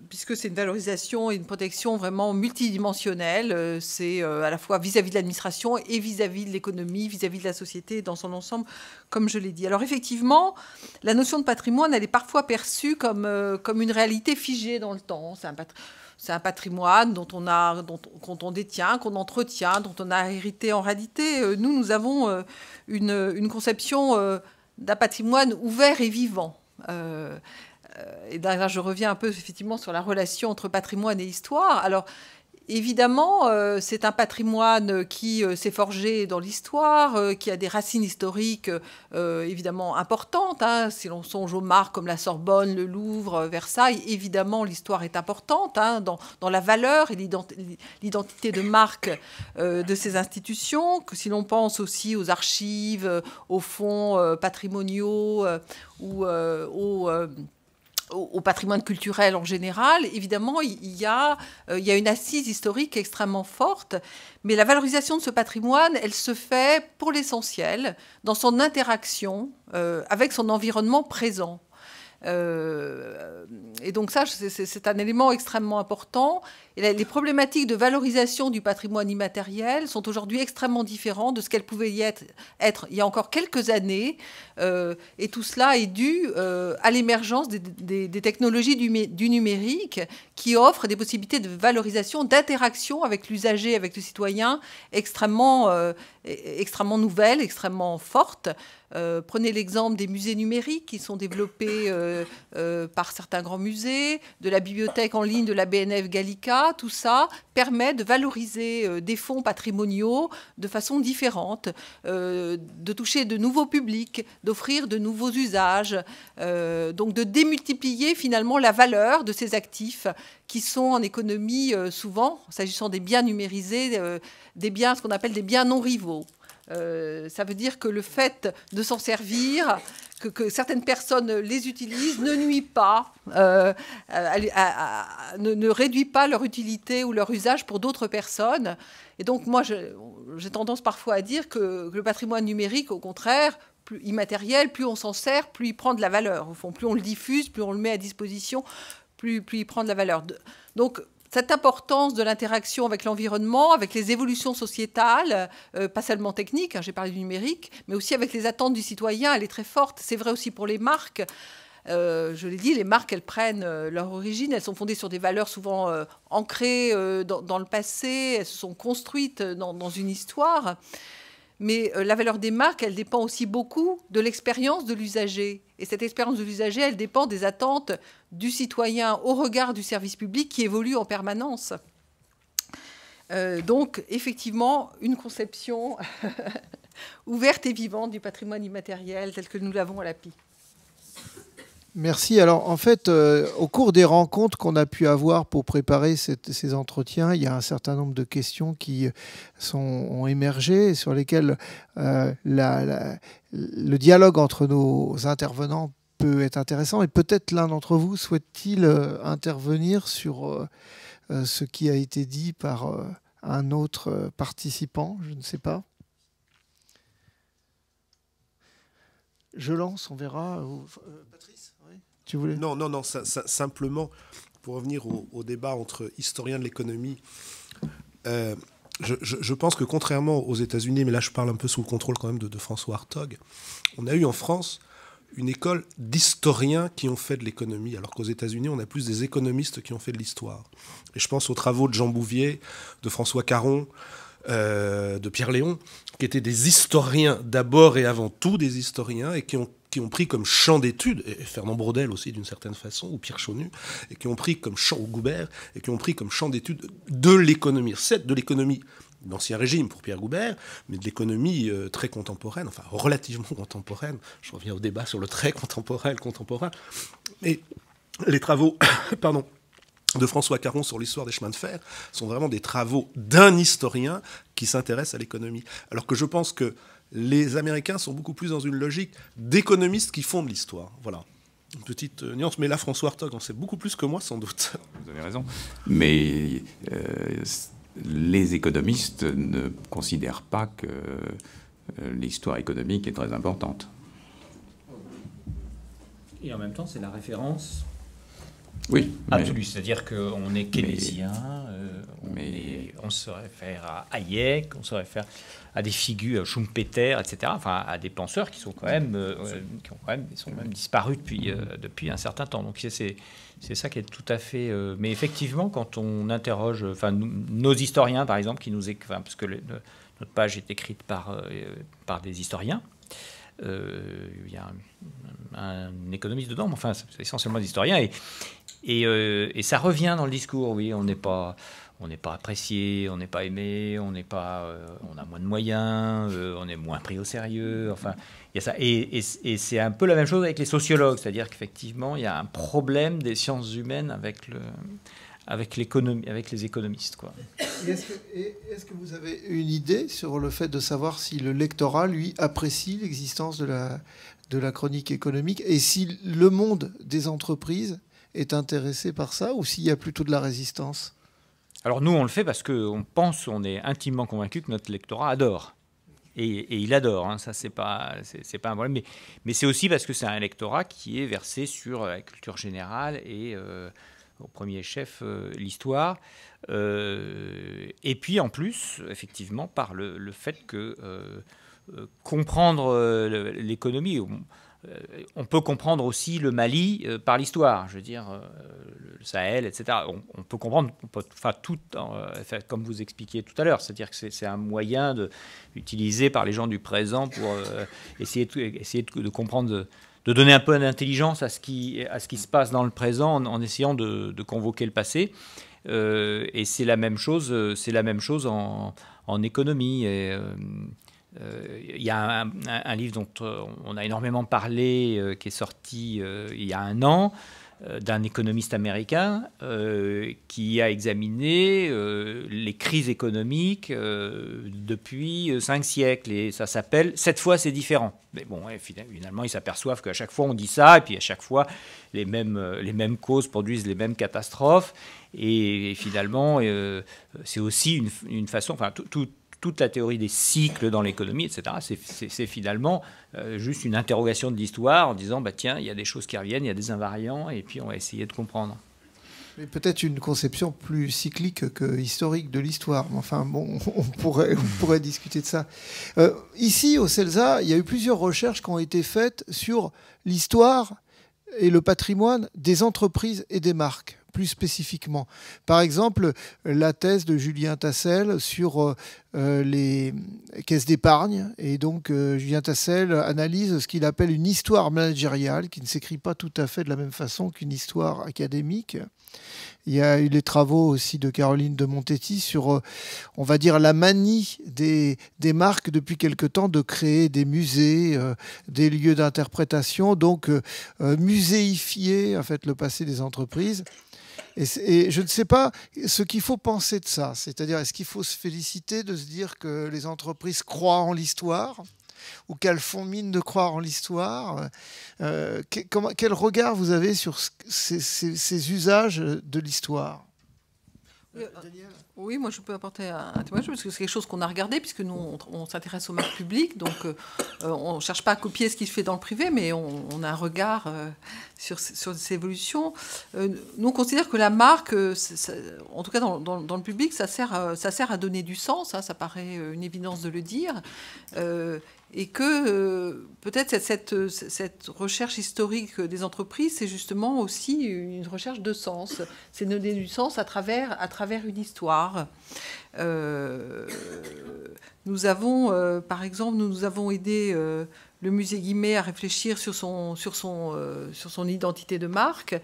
puisque c'est une valorisation et une protection vraiment multidimensionnelle. C'est à la fois vis-à-vis de l'administration et vis-à-vis de l'économie, vis-à-vis de la société dans son ensemble, comme je l'ai dit. Alors effectivement, la notion de patrimoine, elle est parfois perçue comme une réalité figée dans le temps. C'est un patrimoine qu'on détient, qu'on entretient, dont on a hérité. En réalité, nous avons une conception d'un patrimoine ouvert et vivant. Et là, je reviens un peu effectivement sur la relation entre patrimoine et histoire. Alors, évidemment, c'est un patrimoine qui s'est forgé dans l'histoire, qui a des racines historiques évidemment importantes. Si l'on songe aux marques comme la Sorbonne, le Louvre, Versailles, évidemment, l'histoire est importante dans la valeur et l'identité de marque de ces institutions. Que si l'on pense aussi aux archives, aux fonds patrimoniaux ou au patrimoine culturel en général, évidemment, il y a une assise historique extrêmement forte, mais la valorisation de ce patrimoine, elle se fait pour l'essentiel dans son interaction avec son environnement présent. Et donc ça, c'est un élément extrêmement important. Et les problématiques de valorisation du patrimoine immatériel sont aujourd'hui extrêmement différentes de ce qu'elles pouvaient être il y a encore quelques années. Et tout cela est dû à l'émergence des technologies du numérique qui offrent des possibilités de valorisation, d'interaction avec l'usager, avec le citoyen, extrêmement nouvelles, extrêmement fortes. Prenez l'exemple des musées numériques qui sont développés par certains grands musées, de la bibliothèque en ligne de la BNF Gallica. Tout ça permet de valoriser des fonds patrimoniaux de façon différente, de toucher de nouveaux publics, d'offrir de nouveaux usages, donc de démultiplier finalement la valeur de ces actifs qui sont en économie souvent, s'agissant des biens numérisés, ce qu'on appelle des biens non rivaux. Ça veut dire que le fait de s'en servir, que certaines personnes les utilisent, ne nuit pas, ne réduit pas leur utilité ou leur usage pour d'autres personnes. Et donc moi, j'ai tendance parfois à dire que le patrimoine numérique, au contraire, plus immatériel, plus on s'en sert, plus il prend de la valeur. Au fond, plus on le diffuse, plus on le met à disposition, plus il prend de la valeur. Donc, cette importance de l'interaction avec l'environnement, avec les évolutions sociétales, pas seulement techniques, j'ai parlé du numérique, mais aussi avec les attentes du citoyen, elle est très forte. C'est vrai aussi pour les marques. Je l'ai dit, les marques, elles prennent leur origine, elles sont fondées sur des valeurs souvent ancrées dans le passé, elles se sont construites dans une histoire. Mais la valeur des marques, elle dépend aussi beaucoup de l'expérience de l'usager. Et cette expérience de l'usager, elle dépend des attentes du citoyen au regard du service public qui évolue en permanence. Donc, effectivement, une conception ouverte et vivante du patrimoine immatériel tel que nous l'avons à l'API. Merci. Alors, en fait, au cours des rencontres qu'on a pu avoir pour préparer ces entretiens, il y a un certain nombre de questions qui ont émergé, sur lesquelles le dialogue entre nos intervenants peut être intéressant. Et peut-être l'un d'entre vous souhaite-t-il intervenir sur ce qui a été dit par un autre participant, je ne sais pas. Je lance, on verra. Patrice, oui, tu voulais ? Non, simplement, pour revenir au débat entre historiens de l'économie, je pense que contrairement aux États-Unis, mais là je parle un peu sous le contrôle quand même de François Hartog, on a eu en France une école d'historiens qui ont fait de l'économie, alors qu'aux États-Unis, on a plus des économistes qui ont fait de l'histoire. Et je pense aux travaux de Jean Bouvier, de François Caron, de Pierre Léon, qui étaient des historiens d'abord et avant tout, des historiens, et qui ont pris comme champ d'étude, et Fernand Braudel aussi d'une certaine façon, ou Pierre Chaunu, et qui ont pris comme champ, ou Goubert, et qui ont pris comme champ d'étude de l'économie, certes de l'économie d'Ancien Régime pour Pierre Goubert, mais de l'économie très contemporaine, enfin relativement contemporaine. Je reviens au débat sur le très contemporain. Mais les travaux de François Caron sur l'histoire des chemins de fer sont vraiment des travaux d'un historien qui s'intéresse à l'économie. Alors que je pense que les Américains sont beaucoup plus dans une logique d'économistes qui font de l'histoire. Voilà. Une petite nuance, mais là, François Hartog en sait beaucoup plus que moi, sans doute. Vous avez raison. Mais les économistes ne considèrent pas que l'histoire économique est très importante. Et en même temps, c'est la référence oui, absolue. C'est-à-dire qu'on est keynésien, on se réfère à Hayek, on se réfère à des figures, Schumpeter, etc., enfin à des penseurs qui sont quand même, sont même disparus depuis un certain temps. Donc c'est ça qui est tout à fait... mais effectivement, quand on interroge, nos historiens, par exemple, qui nous parce que notre page est écrite par des historiens, il y a un économiste dedans, mais enfin, c'est essentiellement des historiens, et ça revient dans le discours. Oui, on n'est pas apprécié, on n'est pas aimé, on a moins de moyens, on est moins pris au sérieux. Enfin, il y a ça. Et c'est un peu la même chose avec les sociologues, c'est-à-dire qu'effectivement, il y a un problème des sciences humaines avec l'économie, avec les économistes, quoi. Est-ce que vous avez une idée sur le fait de savoir si le lectorat, lui, apprécie l'existence de la chronique économique, et si le monde des entreprises est intéressé par ça, ou s'il y a plutôt de la résistance? Alors nous, on le fait parce on est intimement convaincu que notre lectorat adore. Et il adore, hein, ça c'est pas un problème. Mais c'est aussi parce que c'est un lectorat qui est versé sur la culture générale et au premier chef l'histoire. Et puis en plus, effectivement, par le fait que comprendre l'économie... on peut comprendre aussi le Mali par l'histoire, je veux dire, le Sahel, etc. On peut comprendre, tout, comme vous expliquiez tout à l'heure, c'est-à-dire que c'est un moyen utilisé par les gens du présent pour essayer de comprendre, de donner un peu d'intelligence à ce qui se passe dans le présent en essayant de convoquer le passé. Et c'est la même chose en économie. Il y a un livre dont on a énormément parlé, qui est sorti il y a un an, d'un économiste américain qui a examiné les crises économiques depuis 5 siècles. Et ça s'appelle « Cette fois, c'est différent ». Mais bon, finalement, ils s'aperçoivent qu'à chaque fois, on dit ça, et puis à chaque fois, les mêmes causes produisent les mêmes catastrophes. Et finalement, c'est aussi une façon... Toute la théorie des cycles dans l'économie, etc., c'est finalement juste une interrogation de l'histoire en disant, tiens, il y a des choses qui reviennent, il y a des invariants, et puis on va essayer de comprendre. Mais peut-être une conception plus cyclique que historique de l'histoire. Enfin, bon, on pourrait discuter de ça. Ici, au CELSA, il y a eu plusieurs recherches qui ont été faites sur l'histoire et le patrimoine des entreprises et des marques, plus spécifiquement. Par exemple, la thèse de Julien Tassel sur les caisses d'épargne. Et donc, Julien Tassel analyse ce qu'il appelle une histoire managériale, qui ne s'écrit pas tout à fait de la même façon qu'une histoire académique. Il y a eu les travaux aussi de Caroline de Montetti sur, on va dire, la manie des marques depuis quelque temps de créer des musées, des lieux d'interprétation, donc muséifier en fait le passé des entreprises. Et je ne sais pas ce qu'il faut penser de ça. C'est-à-dire, est-ce qu'il faut se féliciter de se dire que les entreprises croient en l'histoire ou qu'elles font mine de croire en l'histoire? Quel regard vous avez sur ces usages de l'histoire? Oui, moi je peux apporter un témoignage parce que c'est quelque chose qu'on a regardé, puisque nous on s'intéresse aux marques publiques, donc on ne cherche pas à copier ce qui se fait dans le privé, mais on a un regard sur ces évolutions. Nous on considère que la marque, en tout cas dans le public, ça sert à donner du sens, hein, ça paraît une évidence de le dire. et que peut-être cette recherche historique des entreprises, c'est justement aussi une recherche de sens. C'est donner du sens à travers une histoire. Nous avons, par exemple, nous avons aidé le musée Guimet à réfléchir sur son identité de marque.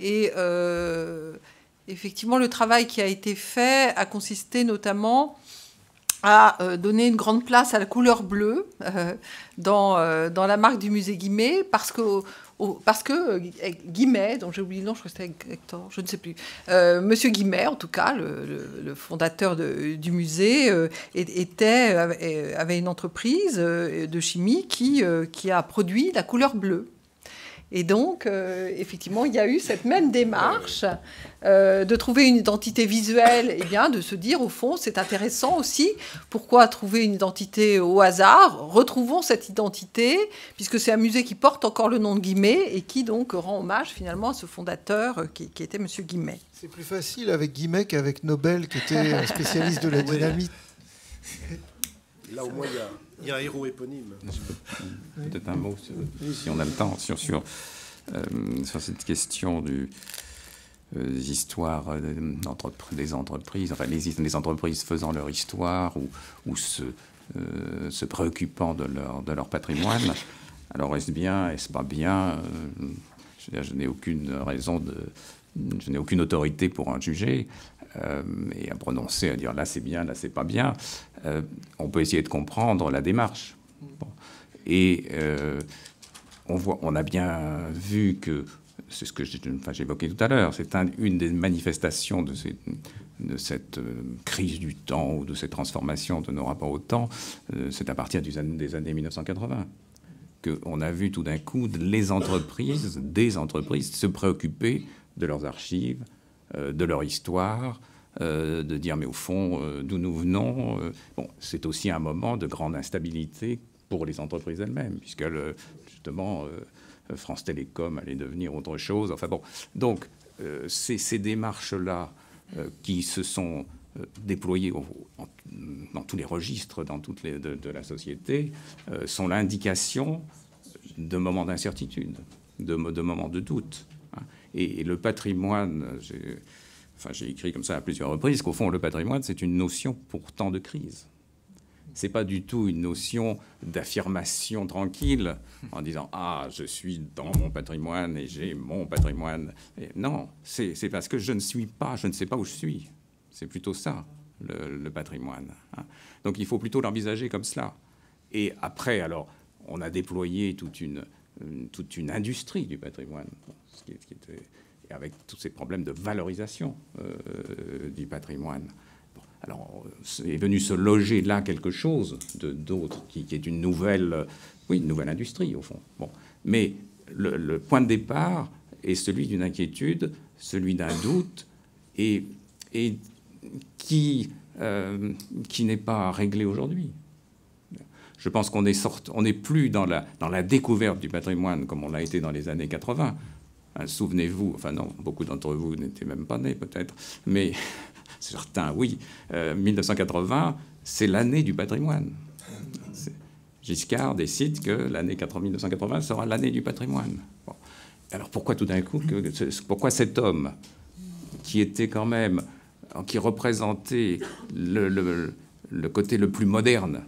Et effectivement, le travail qui a été fait a consisté notamment à donner une grande place à la couleur bleue dans la marque du musée Guimet, parce que Guimet, dont j'ai oublié le nom, je crois que c'était Hector, je ne sais plus, Monsieur Guimet, en tout cas, le fondateur du musée, avait une entreprise de chimie qui a produit la couleur bleue. Et donc, effectivement, il y a eu cette même démarche de trouver une identité visuelle, et bien de se dire, au fond, c'est intéressant aussi, pourquoi trouver une identité au hasard? Retrouvons cette identité, puisque c'est un musée qui porte encore le nom de Guimet, et qui donc rend hommage finalement à ce fondateur qui était M. Guimet. C'est plus facile avec Guimet qu'avec Nobel, qui était un spécialiste de la dynamite. Là, au moins, il y a un héros éponyme. Peut-être un mot, si on a le temps, sur cette question des histoires des entreprises, enfin les entreprises faisant leur histoire ou se préoccupant de leur patrimoine. Alors est-ce pas bien je n'ai aucune raison je n'ai aucune autorité pour en juger. Et à prononcer, à dire là c'est bien, là c'est pas bien, on peut essayer de comprendre la démarche. Bon. Et on a bien vu que, c'est ce que j'évoquais tout à l'heure, c'est une des manifestations de cette crise du temps ou de cette transformation de nos rapports au temps, c'est à partir des années 1980 qu'on a vu tout d'un coup des entreprises se préoccuper de leurs archives, de leur histoire, de dire mais au fond d'où nous venons. Bon, c'est aussi un moment de grande instabilité pour les entreprises elles-mêmes, puisque justement France Télécom allait devenir autre chose. Enfin bon, donc ces démarches-là qui se sont déployées dans tous les registres, de la société, sont l'indication de moments d'incertitude, de moments de doute. Et le patrimoine, j'ai écrit comme ça à plusieurs reprises, qu'au fond, le patrimoine, c'est une notion pour temps de crise. Ce n'est pas du tout une notion d'affirmation tranquille en disant « Ah, je suis dans mon patrimoine et j'ai mon patrimoine ». Non, c'est parce que je ne sais pas où je suis. C'est plutôt ça, le patrimoine. Donc il faut plutôt l'envisager comme cela. Et après, alors, on a déployé toute une industrie du patrimoine, avec tous ces problèmes de valorisation du patrimoine. Bon, alors, est venu se loger là quelque chose d'autre qui est une nouvelle industrie, au fond. Bon. Mais le point de départ est celui d'une inquiétude, celui d'un doute, et qui n'est pas réglé aujourd'hui. Je pense qu'on n'est plus dans la découverte du patrimoine comme on l'a été dans les années 80. Souvenez-vous, enfin non, beaucoup d'entre vous n'étaient même pas nés peut-être, mais certains, oui. 1980, c'est l'année du patrimoine. Giscard décide que l'année 1980 sera l'année du patrimoine. Bon. Alors pourquoi tout d'un coup, pourquoi cet homme qui était quand même, qui représentait le côté le plus moderne,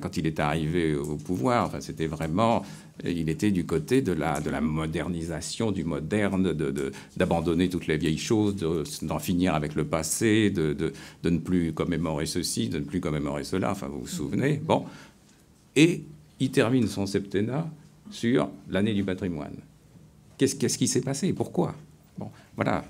quand il est arrivé au pouvoir, enfin, c'était vraiment, il était du côté de la modernisation, du moderne, d'abandonner toutes les vieilles choses, d'en finir avec le passé, de ne plus commémorer ceci, de ne plus commémorer cela, enfin, vous vous souvenez. Bon. Et il termine son septennat sur l'année du patrimoine. Qu'est-ce qui s'est passé? Pourquoi? Bon, voilà.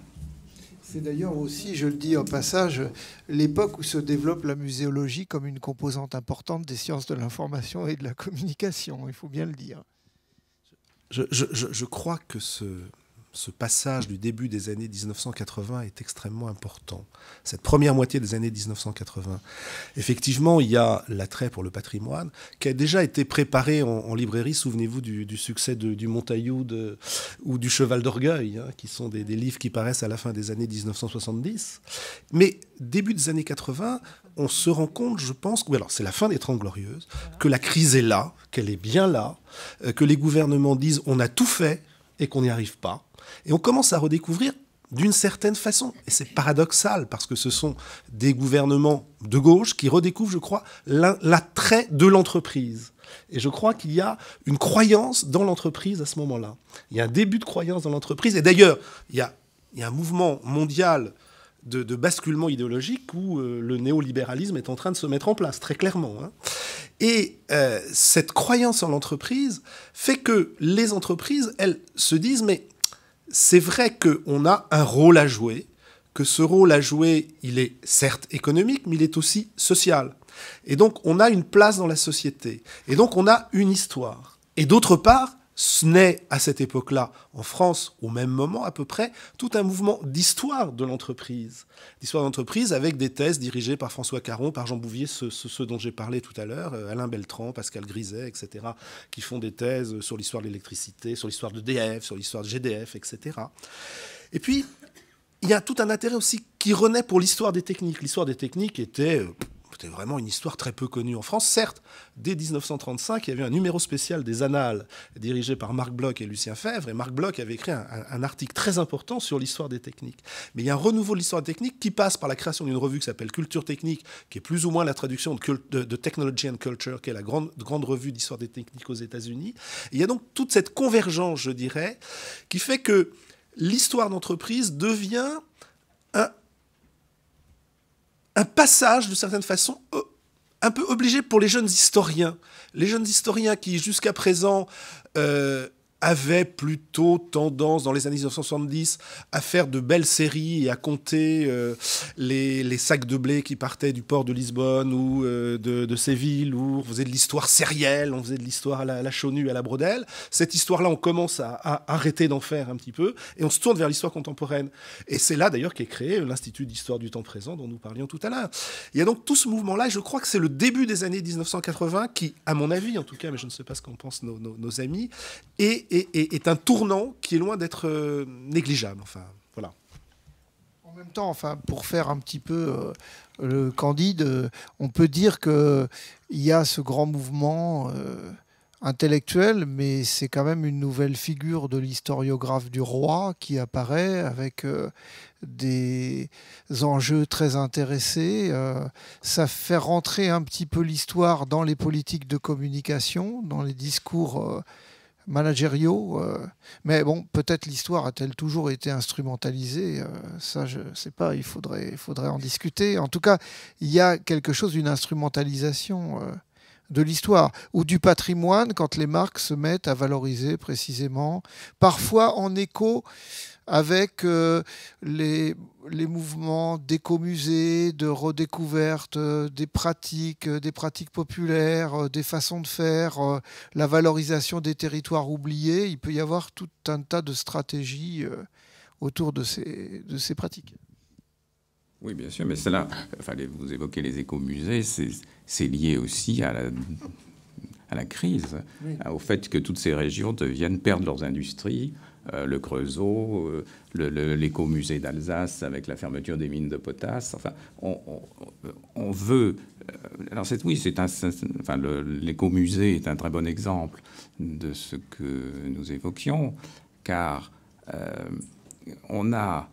C'est d'ailleurs aussi, je le dis en passage, l'époque où se développe la muséologie comme une composante importante des sciences de l'information et de la communication, il faut bien le dire. Je crois que ce ce passage du début des années 1980 est extrêmement important. Cette première moitié des années 1980. Effectivement, il y a l'attrait pour le patrimoine qui a déjà été préparé en librairie. Souvenez-vous du succès du Montaillou ou du Cheval d'Orgueil, hein, qui sont des livres qui paraissent à la fin des années 1970. Mais début des années 80, on se rend compte, je pense, que alors c'est la fin des 30 Glorieuses, que la crise est là, qu'elle est bien là, que les gouvernements disent on a tout fait et qu'on n'y arrive pas. Et on commence à redécouvrir d'une certaine façon. Et c'est paradoxal, parce que ce sont des gouvernements de gauche qui redécouvrent, je crois, l'attrait de l'entreprise. Et je crois qu'il y a une croyance dans l'entreprise à ce moment-là. Il y a un début de croyance dans l'entreprise. Et d'ailleurs, il y a un mouvement mondial de basculement idéologique où le néolibéralisme est en train de se mettre en place, très clairement. Hein. Et cette croyance en l'entreprise fait que les entreprises, elles se disent, mais c'est vrai qu'on a un rôle à jouer, que ce rôle à jouer, il est certes économique, mais il est aussi social. Et donc, on a une place dans la société. Et donc, on a une histoire. Et d'autre part, ce n'est à cette époque-là, en France, au même moment à peu près, tout un mouvement d'histoire de l'entreprise. D'histoire d'entreprise avec des thèses dirigées par François Caron, par Jean Bouvier, ceux dont j'ai parlé tout à l'heure, Alain Beltran, Pascal Griset, etc., qui font des thèses sur l'histoire de l'électricité, sur l'histoire d'EDF, sur l'histoire de GDF, etc. Et puis, il y a tout un intérêt aussi qui renaît pour l'histoire des techniques. L'histoire des techniques était vraiment une histoire très peu connue en France. Certes, dès 1935, il y avait un numéro spécial des Annales dirigé par Marc Bloch et Lucien Febvre. Et Marc Bloch avait écrit un article très important sur l'histoire des techniques. Mais il y a un renouveau de l'histoire des techniques qui passe par la création d'une revue qui s'appelle Culture Technique, qui est plus ou moins la traduction de Technology and Culture, qui est la grande revue d'histoire des techniques aux États-Unis. Et il y a donc toute cette convergence, je dirais, qui fait que l'histoire d'entreprise devient un passage, de certaine façon, un peu obligé pour les jeunes historiens. Les jeunes historiens qui, jusqu'à présent, avaient plutôt tendance, dans les années 1970, à faire de belles séries et à compter les sacs de blé qui partaient du port de Lisbonne ou de Séville, où on faisait de l'histoire sérielle, on faisait de l'histoire à la Chaunu, à la Brodelle. Cette histoire-là, on commence à arrêter d'en faire un petit peu, et on se tourne vers l'histoire contemporaine. Et c'est là, d'ailleurs, qu'est créé l'Institut d'histoire du temps présent, dont nous parlions tout à l'heure. Il y a donc tout ce mouvement-là, et je crois que c'est le début des années 1980 qui, à mon avis, en tout cas, mais je ne sais pas ce qu'en pensent nos amis, est un tournant qui est loin d'être négligeable. Enfin, voilà. En même temps, enfin, pour faire un petit peu le candide, on peut dire qu'il y a ce grand mouvement intellectuel, mais c'est quand même une nouvelle figure de l'historiographe du roi qui apparaît avec des enjeux très intéressés. Ça fait rentrer un petit peu l'histoire dans les politiques de communication, dans les discours managériaux, mais bon, peut-être l'histoire a-t-elle toujours été instrumentalisée, ça je ne sais pas, il faudrait en discuter. En tout cas, il y a quelque chose d'une instrumentalisation de l'histoire ou du patrimoine quand les marques se mettent à valoriser précisément, parfois en écho avec les mouvements d'écomusées, de redécouverte des pratiques populaires, des façons de faire, la valorisation des territoires oubliés. Il peut y avoir tout un tas de stratégies autour de ces pratiques. Oui, bien sûr, mais cela, enfin, vous évoquez les écomusées, c'est lié aussi à la crise, oui, au fait que toutes ces régions deviennent perdre leurs industries. Le Creusot, l'écomusée d'Alsace avec la fermeture des mines de potasse. Enfin, on veut. Alors l'écomusée est un très bon exemple de ce que nous évoquions, car on a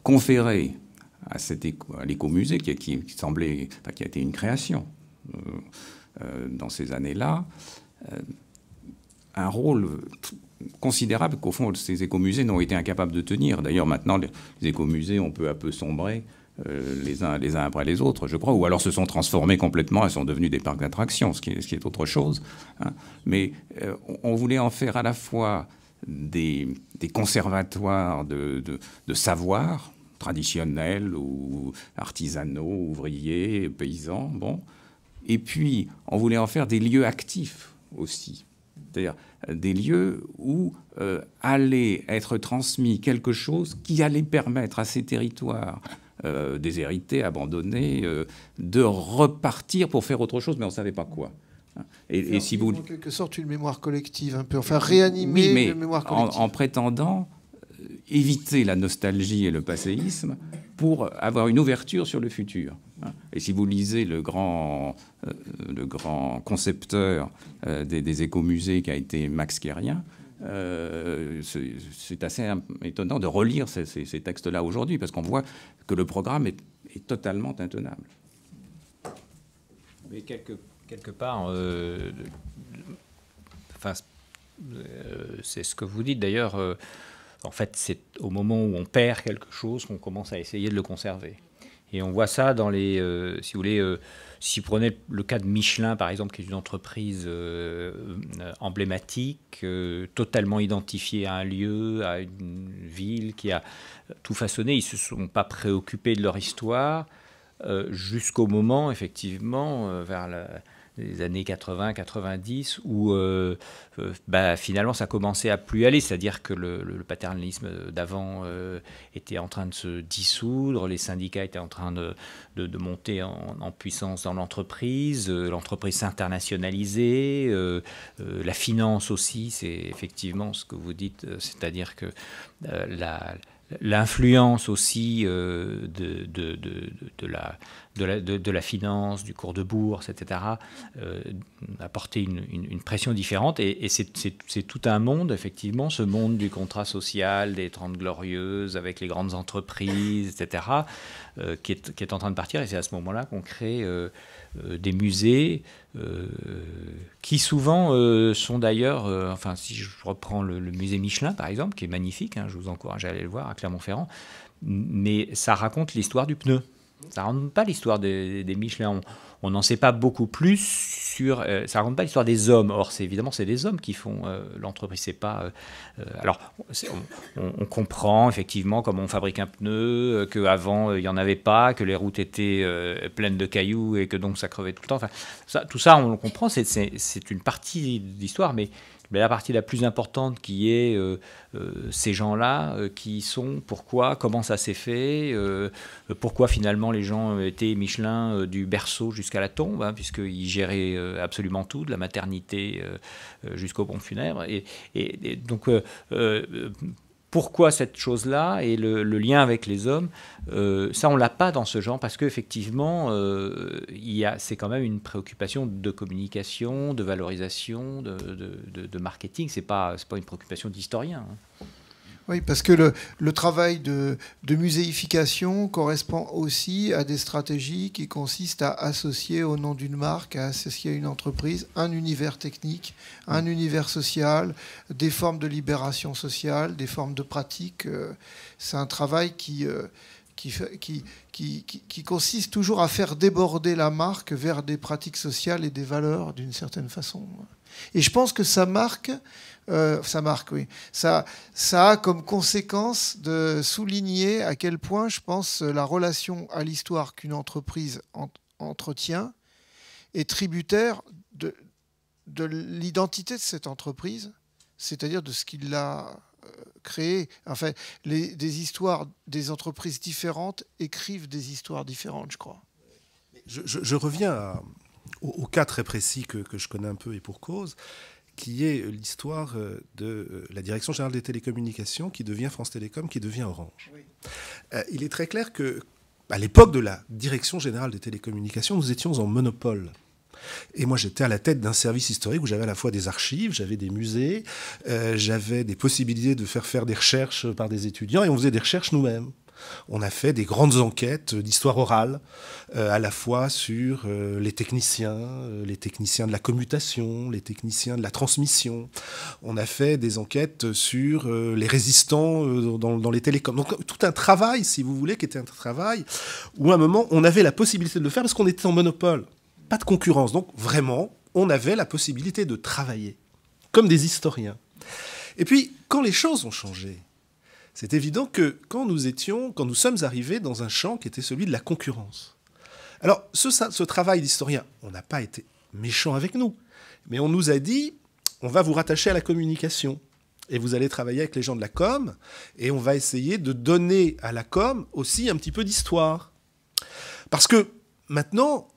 conféré à l'écomusée qui semblait, enfin, qui a été une création dans ces années-là, un rôle considérable qu'au fond ces écomusées n'ont été incapables de tenir. D'ailleurs, maintenant, les écomusées ont peu à peu sombré les uns après les autres, je crois, ou alors se sont transformés complètement et sont devenus des parcs d'attractions, ce qui est autre chose. Hein. Mais on voulait en faire à la fois des conservatoires de savoir traditionnels ou artisanaux, ouvriers, paysans, bon. Et puis, on voulait en faire des lieux actifs aussi. C'est-à-dire des lieux où allait être transmis quelque chose qui allait permettre à ces territoires déshérités, abandonnés, de repartir pour faire autre chose, mais on ne savait pas quoi. Et si vous... En quelque sorte, une mémoire collective, un peu, enfin réanimer une mémoire collective. En prétendant éviter la nostalgie et le passéisme pour avoir une ouverture sur le futur. Et si vous lisez le grand concepteur des écomusées qui a été Max Kérien, c'est assez étonnant de relire ces textes-là aujourd'hui, parce qu'on voit que le programme est totalement intenable. Mais quelque part, c'est ce que vous dites d'ailleurs. En fait, c'est au moment où on perd quelque chose qu'on commence à essayer de le conserver. Et on voit ça dans les... si vous voulez, si vous prenez le cas de Michelin, par exemple, qui est une entreprise emblématique, totalement identifiée à un lieu, à une ville, qui a tout façonné. Ils ne se sont pas préoccupés de leur histoire jusqu'au moment, effectivement, vers les années 80-90, où finalement ça commençait à plus aller, c'est-à-dire que le paternalisme d'avant était en train de se dissoudre, les syndicats étaient en train de monter en puissance dans l'entreprise, l'entreprise s'internationalisait, la finance aussi, c'est effectivement ce que vous dites, c'est-à-dire que l'influence aussi de la finance, du cours de bourse, etc., a porté une pression différente. Et c'est tout un monde, effectivement, ce monde du contrat social, des 30 Glorieuses, avec les grandes entreprises, etc., qui est en train de partir. Et c'est à ce moment-là qu'on crée des musées qui souvent sont d'ailleurs, enfin si je reprends le musée Michelin par exemple, qui est magnifique, hein, je vous encourage à aller le voir à Clermont-Ferrand, mais ça raconte l'histoire du pneu. Ça ne raconte pas l'histoire des Michelin. On n'en sait pas beaucoup plus sur... ça ne raconte pas l'histoire des hommes. Or, évidemment, c'est des hommes qui font l'entreprise. C'est pas... alors, on comprend effectivement comment on fabrique un pneu, qu'avant, il n'y en avait pas, que les routes étaient pleines de cailloux et que donc ça crevait tout le temps. Enfin, tout ça, on le comprend. C'est une partie de l'histoire, mais la partie la plus importante qui est ces gens-là, qui sont, pourquoi, comment ça s'est fait, pourquoi finalement les gens étaient Michelin du berceau jusqu'à la tombe, hein, puisqu'ils géraient absolument tout, de la maternité jusqu'aux pompes funèbres. Et donc, pourquoi cette chose-là et le lien avec les hommes, ça on l'a pas dans ce genre, parce qu'effectivement c'est quand même une préoccupation de communication, de valorisation, de marketing. C'est pas une préoccupation d'historien. Hein. Oui, parce que le travail de muséification correspond aussi à des stratégies qui consistent à associer au nom d'une marque, à associer à une entreprise, un univers technique, un univers social, des formes de libération sociale, des formes de pratique. C'est un travail qui consiste toujours à faire déborder la marque vers des pratiques sociales et des valeurs d'une certaine façon. Et je pense que ça marque, oui. Ça a comme conséquence de souligner à quel point, je pense, la relation à l'histoire qu'une entreprise entretient est tributaire de l'identité de cette entreprise, c'est-à-dire de ce qui l'a créé. Enfin, des histoires des entreprises différentes écrivent des histoires différentes, je crois. Je reviens au cas très précis que je connais un peu et pour cause, qui est l'histoire de la Direction générale des télécommunications qui devient France Télécom, qui devient Orange. Oui. Il est très clair qu'à l'époque de la Direction générale des télécommunications, nous étions en monopole. Et moi, j'étais à la tête d'un service historique où j'avais à la fois des archives, j'avais des musées, j'avais des possibilités de faire des recherches par des étudiants, et on faisait des recherches nous-mêmes. On a fait des grandes enquêtes d'histoire orale, à la fois sur les techniciens de la commutation, les techniciens de la transmission. On a fait des enquêtes sur les résistants dans les télécoms. Donc tout un travail, si vous voulez, qui était un travail où à un moment, on avait la possibilité de le faire parce qu'on était en monopole. Pas de concurrence. Donc vraiment, on avait la possibilité de travailler comme des historiens. Et puis, quand les choses ont changé, c'est évident que quand nous sommes arrivés dans un champ qui était celui de la concurrence. Alors, ce travail d'historien, on n'a pas été méchant avec nous, mais on nous a dit, on va vous rattacher à la communication. Et vous allez travailler avec les gens de la com, et on va essayer de donner à la com aussi un petit peu d'histoire. Parce que maintenant,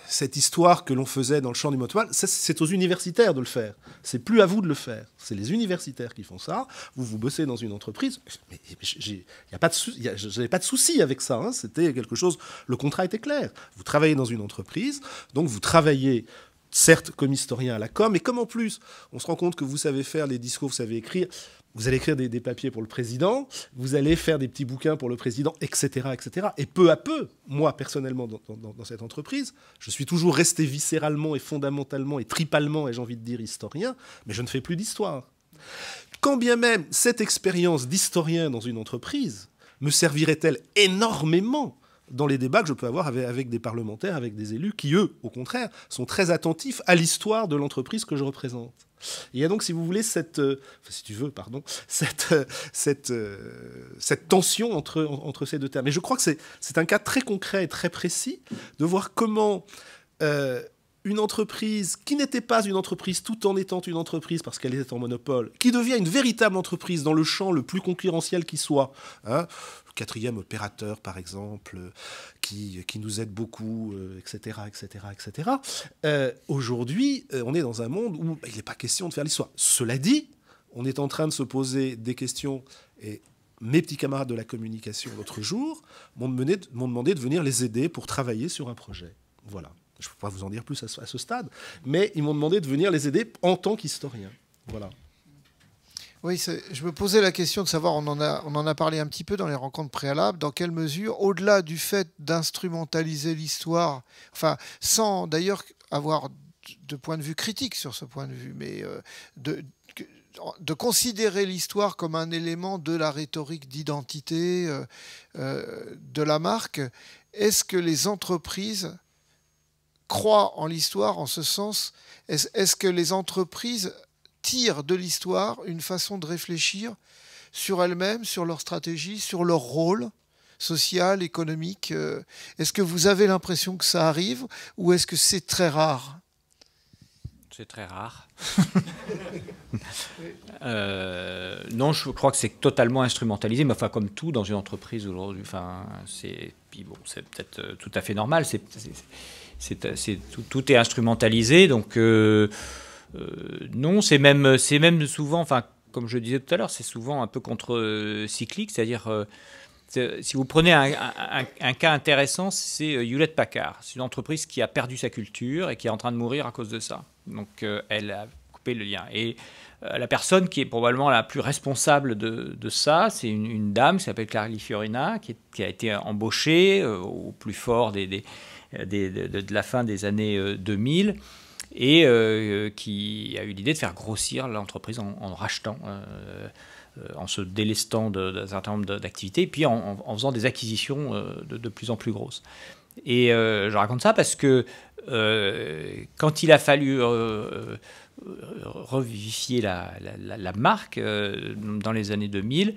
cette histoire que l'on faisait dans le champ du motoir, c'est aux universitaires de le faire. C'est plus à vous de le faire. C'est les universitaires qui font ça. Vous bossez dans une entreprise. Mais je n'avais pas de souci avec ça. Hein. C'était quelque chose. Le contrat était clair. Vous travaillez dans une entreprise, donc vous travaillez certes comme historien à la com, mais comme en plus, on se rend compte que vous savez faire les discours, vous savez écrire. Vous allez écrire des papiers pour le président, vous allez faire des petits bouquins pour le président, etc., etc. Et peu à peu, moi, personnellement, dans cette entreprise, je suis toujours resté viscéralement et fondamentalement et tripalement, ai-je envie de dire, historien, mais je ne fais plus d'histoire. Quand bien même cette expérience d'historien dans une entreprise me servirait-elle énormément dans les débats que je peux avoir avec des parlementaires, avec des élus, qui, eux, au contraire, sont très attentifs à l'histoire de l'entreprise que je représente. Il y a donc, si vous voulez, cette tension entre ces deux termes. Et je crois que c'est un cas très concret et très précis de voir comment une entreprise qui n'était pas une entreprise tout en étant une entreprise parce qu'elle était en monopole, qui devient une véritable entreprise dans le champ le plus concurrentiel qui soit, hein, le quatrième opérateur par exemple, qui nous aide beaucoup, etc., etc., etc. Aujourd'hui, on est dans un monde où il n'est pas question de faire l'histoire. Cela dit, on est en train de se poser des questions, et mes petits camarades de la communication l'autre jour m'ont demandé de venir les aider pour travailler sur un projet. Voilà. Je ne peux pas vous en dire plus à ce stade, mais ils m'ont demandé de venir les aider en tant qu'historien. Voilà. Oui, je me posais la question de savoir, on en a parlé un petit peu dans les rencontres préalables, dans quelle mesure, au-delà du fait d'instrumentaliser l'histoire, enfin, sans d'ailleurs avoir de point de vue critique sur ce point de vue, mais de considérer l'histoire comme un élément de la rhétorique d'identité de la marque, est-ce que les entreprises croient en l'histoire en ce sens? Est-ce que les entreprises tirent de l'histoire une façon de réfléchir sur elles-mêmes, sur leur stratégie, sur leur rôle social, économique? Est-ce que vous avez l'impression que ça arrive ou est-ce que c'est très rare? C'est très rare. Non, je crois que c'est totalement instrumentalisé, mais enfin, comme tout dans une entreprise aujourd'hui, enfin, c'est peut-être tout à fait normal. Tout est instrumentalisé, donc non, c'est même souvent, enfin, comme je disais tout à l'heure, c'est souvent un peu contre-cyclique, c'est-à-dire, si vous prenez un cas intéressant, c'est Hewlett-Packard. C'est une entreprise qui a perdu sa culture et qui est en train de mourir à cause de ça. Donc, elle a coupé le lien. Et la personne qui est probablement la plus responsable de ça, c'est une dame qui s'appelle Clary Fiorina, qui a été embauchée au plus fort de la fin des années 2000 et qui a eu l'idée de faire grossir l'entreprise en rachetant, en se délestant d'un certain nombre d'activités, et puis en faisant des acquisitions de plus en plus grosses. Et je raconte ça parce que quand il a fallu revivifier la marque dans les années 2000,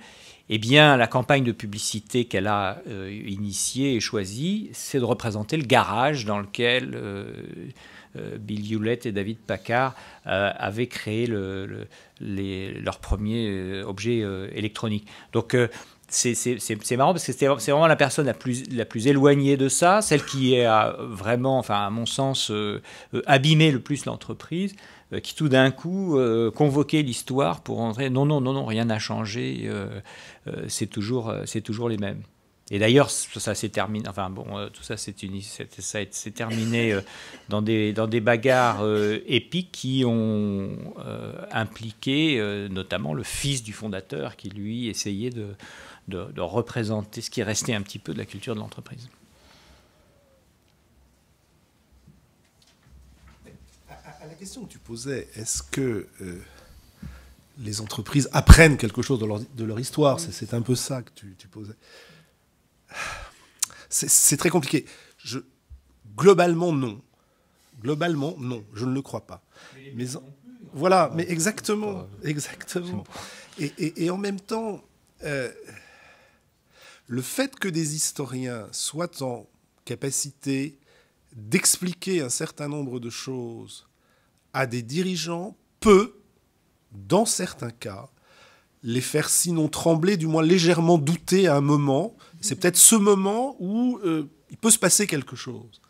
eh bien, la campagne de publicité qu'elle a initiée et choisie, c'est de représenter le garage dans lequel Bill Hewlett et David Packard avaient créé leur premier objet électronique. Donc, c'est marrant parce que c'est vraiment la personne la plus éloignée de ça, celle qui a vraiment, enfin, à mon sens, abîmé le plus l'entreprise, qui tout d'un coup convoquait l'histoire pour entrer. Non, rien n'a changé, c'est toujours les mêmes. Et d'ailleurs, ça s'est terminé. Enfin bon, tout ça, s'est terminé dans des bagarres épiques qui ont impliqué notamment le fils du fondateur, qui lui essayait de représenter ce qui restait un petit peu de la culture de l'entreprise. À la question que tu posais, est-ce que les entreprises apprennent quelque chose de leur histoire? C'est un peu ça que tu posais. C'est très compliqué. Globalement, non. Globalement, non. Je ne le crois pas. Mais voilà, mais exactement. Et en même temps, le fait que des historiens soient en capacité d'expliquer un certain nombre de choses à des dirigeants peut, dans certains cas, les faire sinon trembler, du moins légèrement douter à un moment. C'est peut-être ce moment où il peut se passer quelque chose.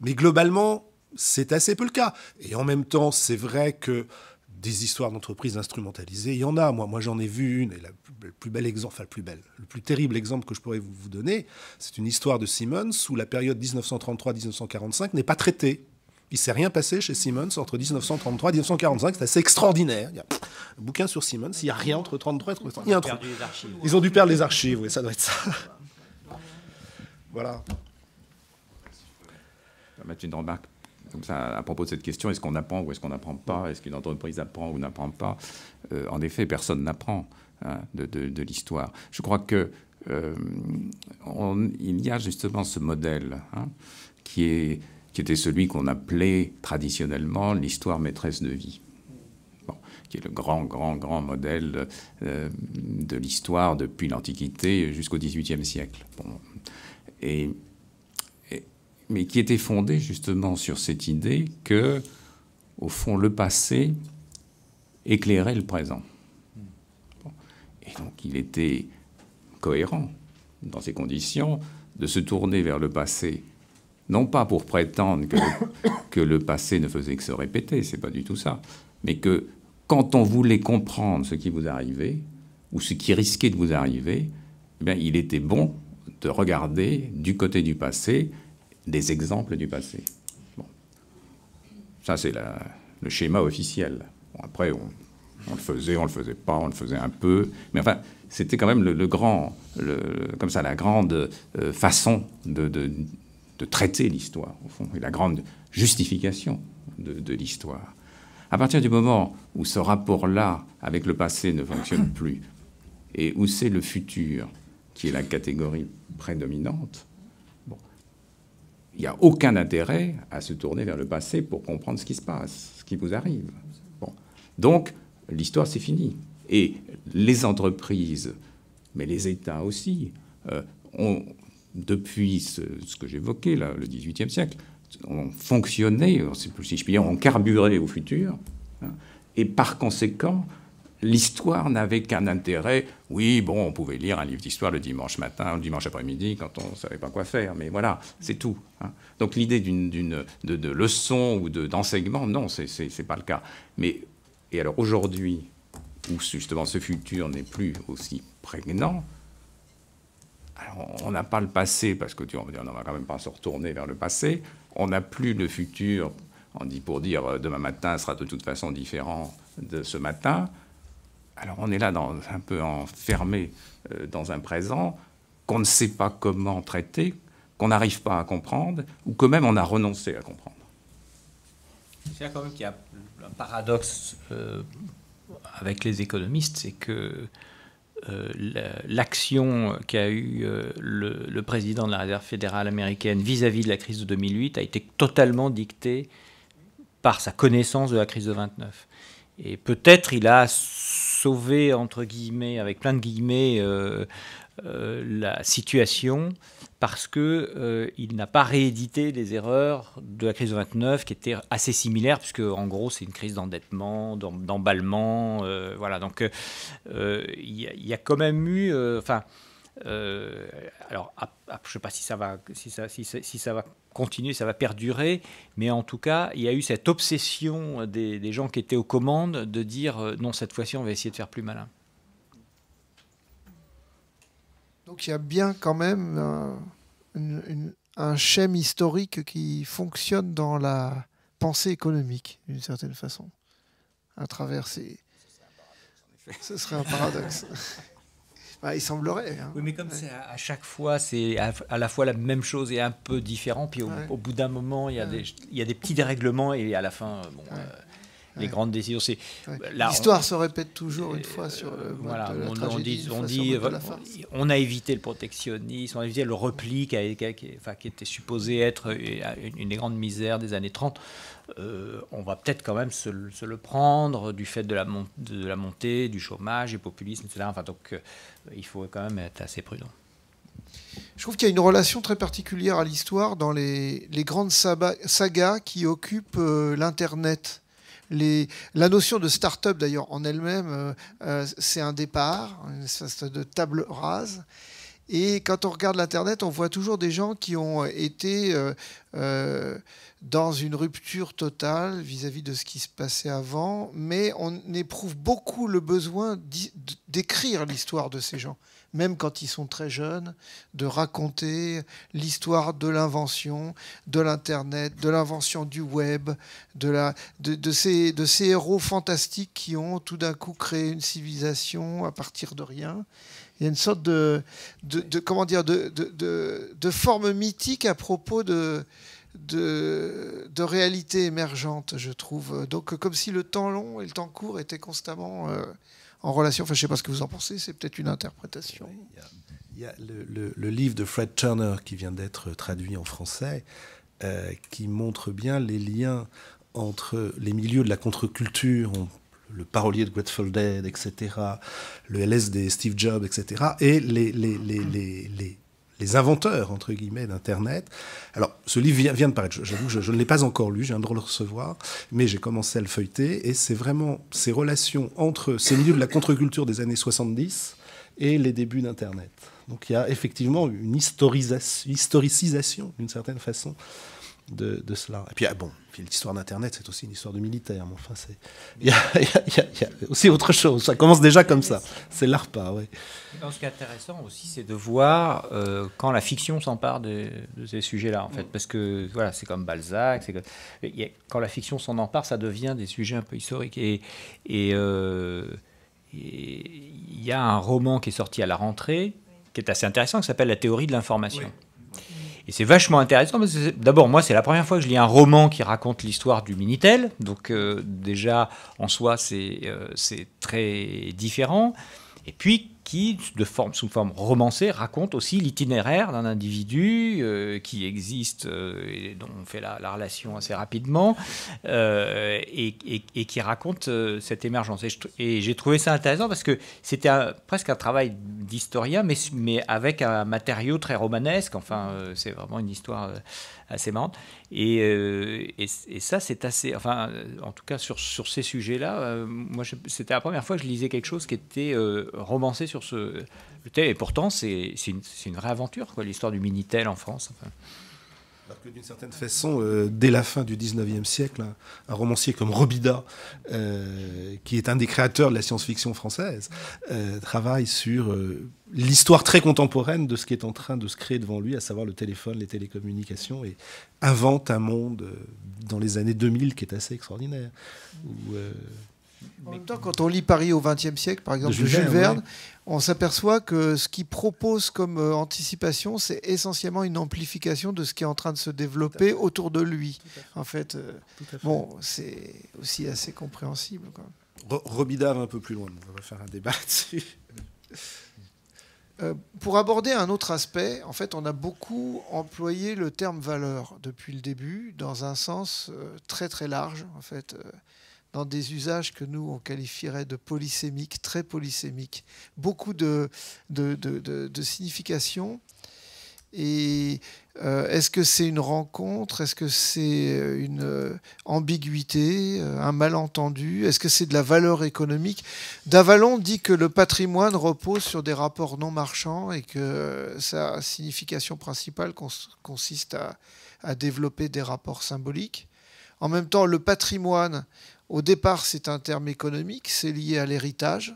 Mais globalement, c'est assez peu le cas. Et en même temps, c'est vrai que des histoires d'entreprises instrumentalisées, il y en a. Moi j'en ai vu une, et le plus terrible exemple que je pourrais vous donner, c'est une histoire de Siemens où la période 1933-1945 n'est pas traitée. Il ne s'est rien passé chez Siemens entre 1933 et 1945. C'est assez extraordinaire. Il y a un bouquin sur Siemens, il n'y a rien entre 1933 et 1945. Il y a un trou. Ils ont dû perdre les archives, oui, ça doit être ça. Voilà. Je vais mettre une remarque comme ça à propos de cette question, est-ce qu'on apprend ou est-ce qu'on n'apprend pas? Est-ce qu'une entreprise apprend ou n'apprend pas? En effet, personne n'apprend de l'histoire. Je crois que il y a justement ce modèle qui était celui qu'on appelait traditionnellement l'histoire maîtresse de vie, qui est le grand modèle de l'histoire depuis l'Antiquité jusqu'au XVIIIe siècle. Mais qui était fondé justement sur cette idée que, au fond, le passé éclairait le présent. Et donc, il était cohérent, dans ces conditions, de se tourner vers le passé, non pas pour prétendre que le passé ne faisait que se répéter, c'est pas du tout ça, mais que quand on voulait comprendre ce qui vous arrivait, ou ce qui risquait de vous arriver, eh bien, il était bon de regarder du côté du passé des exemples du passé. Bon. Ça, c'est le schéma officiel. Bon, après, on le faisait, on le faisait pas, on le faisait un peu. Mais enfin, c'était quand même comme ça, la grande façon de traiter l'histoire, au fond, et la grande justification de l'histoire. À partir du moment où ce rapport-là avec le passé ne fonctionne plus, et où c'est le futur qui est la catégorie prédominante, il n'y a aucun intérêt à se tourner vers le passé pour comprendre ce qui se passe, ce qui vous arrive. Bon. Donc, l'histoire, c'est fini. Et les entreprises, mais les États aussi, ont, depuis ce que j'évoquais, là, le XVIIIe siècle, ont fonctionné, si je puis dire, ont carburé au futur. Et par conséquent, l'histoire n'avait qu'un intérêt. Oui, bon, on pouvait lire un livre d'histoire le dimanche matin, le dimanche après-midi, quand on ne savait pas quoi faire. Mais voilà, c'est tout. Donc l'idée de leçon ou d'enseignement, non, c'est pas le cas. Et alors aujourd'hui, où justement ce futur n'est plus aussi prégnant, alors on n'a pas le passé, parce que on ne va quand même pas se retourner vers le passé. On n'a plus le futur, on dit pour dire demain matin sera de toute façon différent de ce matin. Alors on est là un peu enfermé dans un présent qu'on ne sait pas comment traiter, qu'on n'arrive pas à comprendre, ou que même on a renoncé à comprendre. C'est quand même qu'il y a un paradoxe avec les économistes, c'est que l'action qu'a eue le président de la Réserve fédérale américaine vis-à-vis de la crise de 2008 a été totalement dictée par sa connaissance de la crise de 29. Et peut-être il a sauvé, entre guillemets, avec plein de guillemets, la situation parce qu'il n'a pas réédité les erreurs de la crise de 29 qui étaient assez similaires, puisque en gros c'est une crise d'endettement, d'emballement, voilà. Donc il y a quand même eu, alors je ne sais pas si ça va continuer, ça va perdurer, mais en tout cas il y a eu cette obsession des gens qui étaient aux commandes de dire non, cette fois-ci on va essayer de faire plus malin. Donc il y a bien quand même un schème historique qui fonctionne dans la pensée économique, d'une certaine façon, à travers ces... Ce serait un paradoxe. Il semblerait. Oui, mais comme c'est à chaque fois, c'est à la fois la même chose et un peu différent, puis au bout d'un moment, il y a des petits dérèglements, et à la fin, les grandes décisions, c'est... L'histoire se répète toujours une fois sur le mode voilà, de la tragédie, on a évité le protectionnisme, on a évité le repli qui était supposé être une des grandes misères des années 30. On va peut-être quand même se le prendre du fait de la montée du chômage, du populisme, etc. Donc il faut quand même être assez prudent. Je trouve qu'il y a une relation très particulière à l'histoire dans les grandes sagas qui occupent l'Internet. La notion de start-up, d'ailleurs, en elle-même, c'est un départ, une espèce de table rase. Et quand on regarde l'Internet, on voit toujours des gens qui ont été dans une rupture totale vis-à-vis de ce qui se passait avant, mais on éprouve beaucoup le besoin d'écrire l'histoire de ces gens, même quand ils sont très jeunes, de raconter l'histoire de l'invention, de l'Internet, de l'invention du web, de ces héros fantastiques qui ont tout d'un coup créé une civilisation à partir de rien. Il y a une sorte de forme mythique à propos de réalité émergente, je trouve. Donc, comme si le temps long et le temps court étaient constamment en relation. Enfin, je ne sais pas ce que vous en pensez, c'est peut-être une interprétation. Il y a le livre de Fred Turner qui vient d'être traduit en français, qui montre bien les liens entre les milieux de la contre-culture, le parolier de Grateful Dead, etc., le LSD, Steve Jobs, etc., et les inventeurs, entre guillemets, d'Internet. Alors, ce livre vient de paraître. J'avoue que je ne l'ai pas encore lu, je viens de le recevoir, mais j'ai commencé à le feuilleter, et c'est vraiment ces relations entre ces milieux de la contre-culture des années 70 et les débuts d'Internet. Donc, il y a effectivement une historicisation, d'une certaine façon, de cela. Et puis, puis l'histoire d'Internet, c'est aussi une histoire de militaire. Mais enfin, il y a aussi autre chose. Ça commence déjà comme ça. C'est l'ARPA, oui. Ce qui est intéressant aussi, c'est de voir quand la fiction s'empare de ces sujets-là, en fait. Parce que, voilà, c'est comme Balzac. Quand la fiction s'en empare, ça devient des sujets un peu historiques. Et il y a un roman qui est sorti à la rentrée, qui est assez intéressant, qui s'appelle La théorie de l'information. Oui. Et c'est vachement intéressant parce que d'abord, moi, c'est la première fois que je lis un roman qui raconte l'histoire du Minitel. Donc déjà, en soi, c'est très différent. Et puis, qui, sous forme romancée, raconte aussi l'itinéraire d'un individu qui existe et dont on fait la relation assez rapidement et qui raconte cette émergence. Et j'ai trouvé ça intéressant parce que c'était presque un travail d'historien, mais avec un matériau très romanesque. Enfin, c'est vraiment une histoire assez marrante. Et ça, c'est assez... Enfin, en tout cas, sur ces sujets-là, moi, c'était la première fois que je lisais quelque chose qui était romancé sur ce thème. Et pourtant, c'est une vraie aventure, quoi, l'histoire du Minitel en France. Enfin. Alors que d'une certaine façon, dès la fin du 19e siècle, un romancier comme Robida, qui est un des créateurs de la science-fiction française, travaille sur l'histoire très contemporaine de ce qui est en train de se créer devant lui, à savoir le téléphone, les télécommunications, et invente un monde dans les années 2000 qui est assez extraordinaire. En même temps, quand on lit Paris au XXe siècle, par exemple, de Jules Verne, ouais, on s'aperçoit que ce qu'il propose comme anticipation, c'est essentiellement une amplification de ce qui est en train de se développer autour de lui. En fait, bon, c'est aussi assez compréhensible, quoi. Robida va un peu plus loin, on va faire un débat là-dessus. Pour aborder un autre aspect, en fait, on a beaucoup employé le terme valeur depuis le début, dans un sens très très large, en fait. Dans des usages que nous, on qualifierait de polysémiques, très polysémiques. Beaucoup de significations. Et est-ce que c'est une rencontre? Est-ce que c'est une ambiguïté, un malentendu? Est-ce que c'est de la valeur économique? Davalon dit que le patrimoine repose sur des rapports non marchands et que sa signification principale consiste à développer des rapports symboliques. En même temps, le patrimoine, au départ, c'est un terme économique, c'est lié à l'héritage.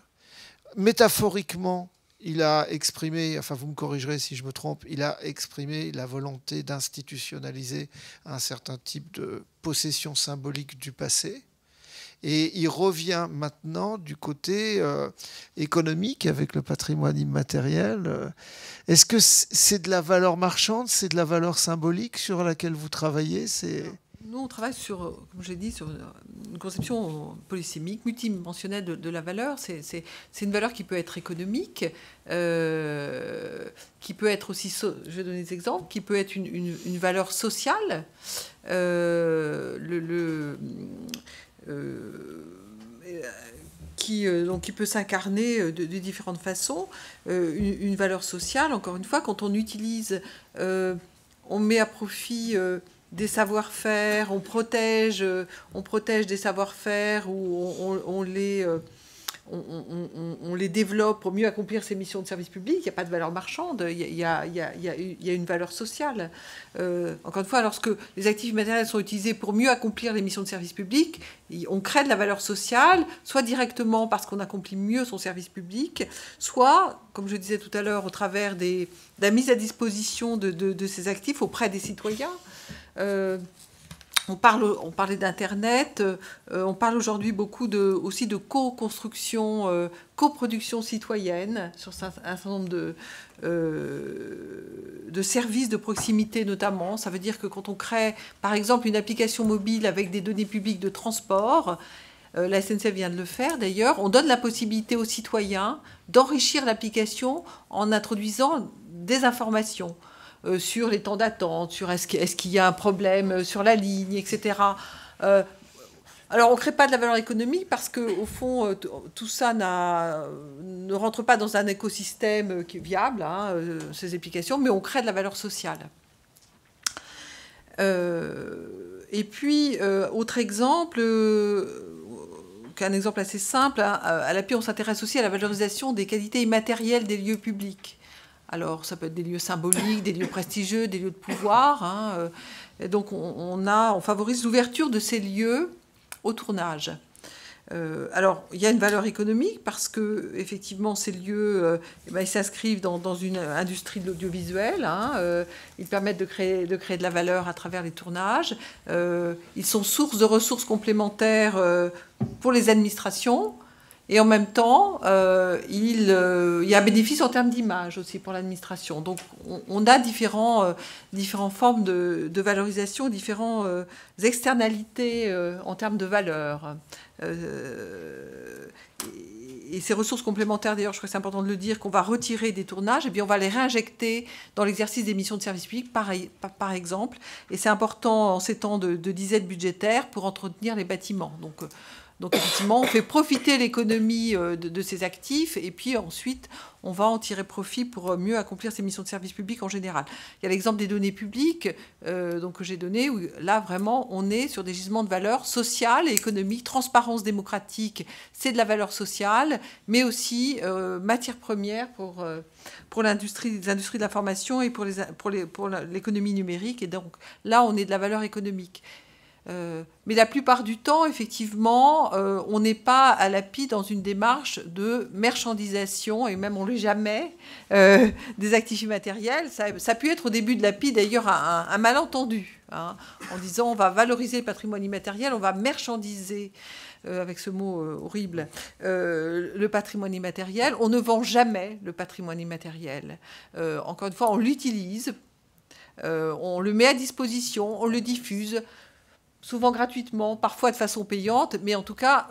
Métaphoriquement, il a exprimé, enfin vous me corrigerez si je me trompe, il a exprimé la volonté d'institutionnaliser un certain type de possession symbolique du passé. Et il revient maintenant du côté économique avec le patrimoine immatériel. Est-ce que c'est de la valeur marchande, c'est de la valeur symbolique sur laquelle vous travaillez? Nous, on travaille sur, comme j'ai dit, sur une conception polysémique, multidimensionnelle de la valeur. C'est une valeur qui peut être économique, qui peut être aussi, je vais donner des exemples, qui peut être une valeur sociale, qui peut s'incarner de différentes façons. Une valeur sociale, encore une fois, quand on utilise, on met à profit des savoir-faire, on protège des savoir-faire ou on les développe pour mieux accomplir ces missions de service public. Il n'y a pas de valeur marchande, il y a une valeur sociale. Encore une fois, lorsque les actifs matériels sont utilisés pour mieux accomplir les missions de service public, on crée de la valeur sociale, soit directement parce qu'on accomplit mieux son service public, soit, comme je disais tout à l'heure, au travers de la mise à disposition de ces actifs auprès des citoyens. On parlait d'Internet, on parle aujourd'hui beaucoup aussi de co-construction, coproduction citoyenne sur un certain nombre de services de proximité notamment. Ça veut dire que quand on crée, par exemple, une application mobile avec des données publiques de transport, la SNCF vient de le faire d'ailleurs, on donne la possibilité aux citoyens d'enrichir l'application en introduisant des informations. Sur les temps d'attente, sur est-ce qu'il y a un problème sur la ligne, etc. Alors, on ne crée pas de la valeur économique parce qu'au fond, tout ça ne rentre pas dans un écosystème qui est viable, ces applications, mais on crée de la valeur sociale. Et puis, autre exemple, un exemple assez simple, à l'API, on s'intéresse aussi à la valorisation des qualités immatérielles des lieux publics. Alors, ça peut être des lieux symboliques, des lieux prestigieux, des lieux de pouvoir. Et donc, on favorise l'ouverture de ces lieux au tournage. Alors, il y a une valeur économique parce que, effectivement, ces lieux, ils s'inscrivent dans une industrie de l'audiovisuel. Ils permettent de créer de la valeur à travers les tournages. Ils sont source de ressources complémentaires pour les administrations. Et en même temps, il y a un bénéfice en termes d'image aussi pour l'administration. Donc, on a différentes formes de valorisation, différentes externalités en termes de valeur. Et ces ressources complémentaires, d'ailleurs, je crois que c'est important de le dire, qu'on va retirer des tournages, et bien on va les réinjecter dans l'exercice des missions de service public, par exemple. Et c'est important en ces temps de disette budgétaire pour entretenir les bâtiments. Donc, effectivement, on fait profiter l'économie de ces actifs et puis ensuite, on va en tirer profit pour mieux accomplir ces missions de service public en général. Il y a l'exemple des données publiques que j'ai donné, où là, vraiment, on est sur des gisements de valeur sociale et économique, transparence démocratique, c'est de la valeur sociale, mais aussi matière première pour les industries de l'information et pour l'économie numérique. Et donc, là, on est de la valeur économique. Mais la plupart du temps, effectivement, on n'est pas à l'API dans une démarche de marchandisation, et même on ne l'est jamais, des actifs immatériels. Ça a pu être au début de l'API, d'ailleurs, un malentendu, en disant on va valoriser le patrimoine immatériel, on va marchandiser, avec ce mot horrible, le patrimoine immatériel. On ne vend jamais le patrimoine immatériel. Encore une fois, on l'utilise, on le met à disposition, on le diffuse, souvent gratuitement, parfois de façon payante, mais en tout cas,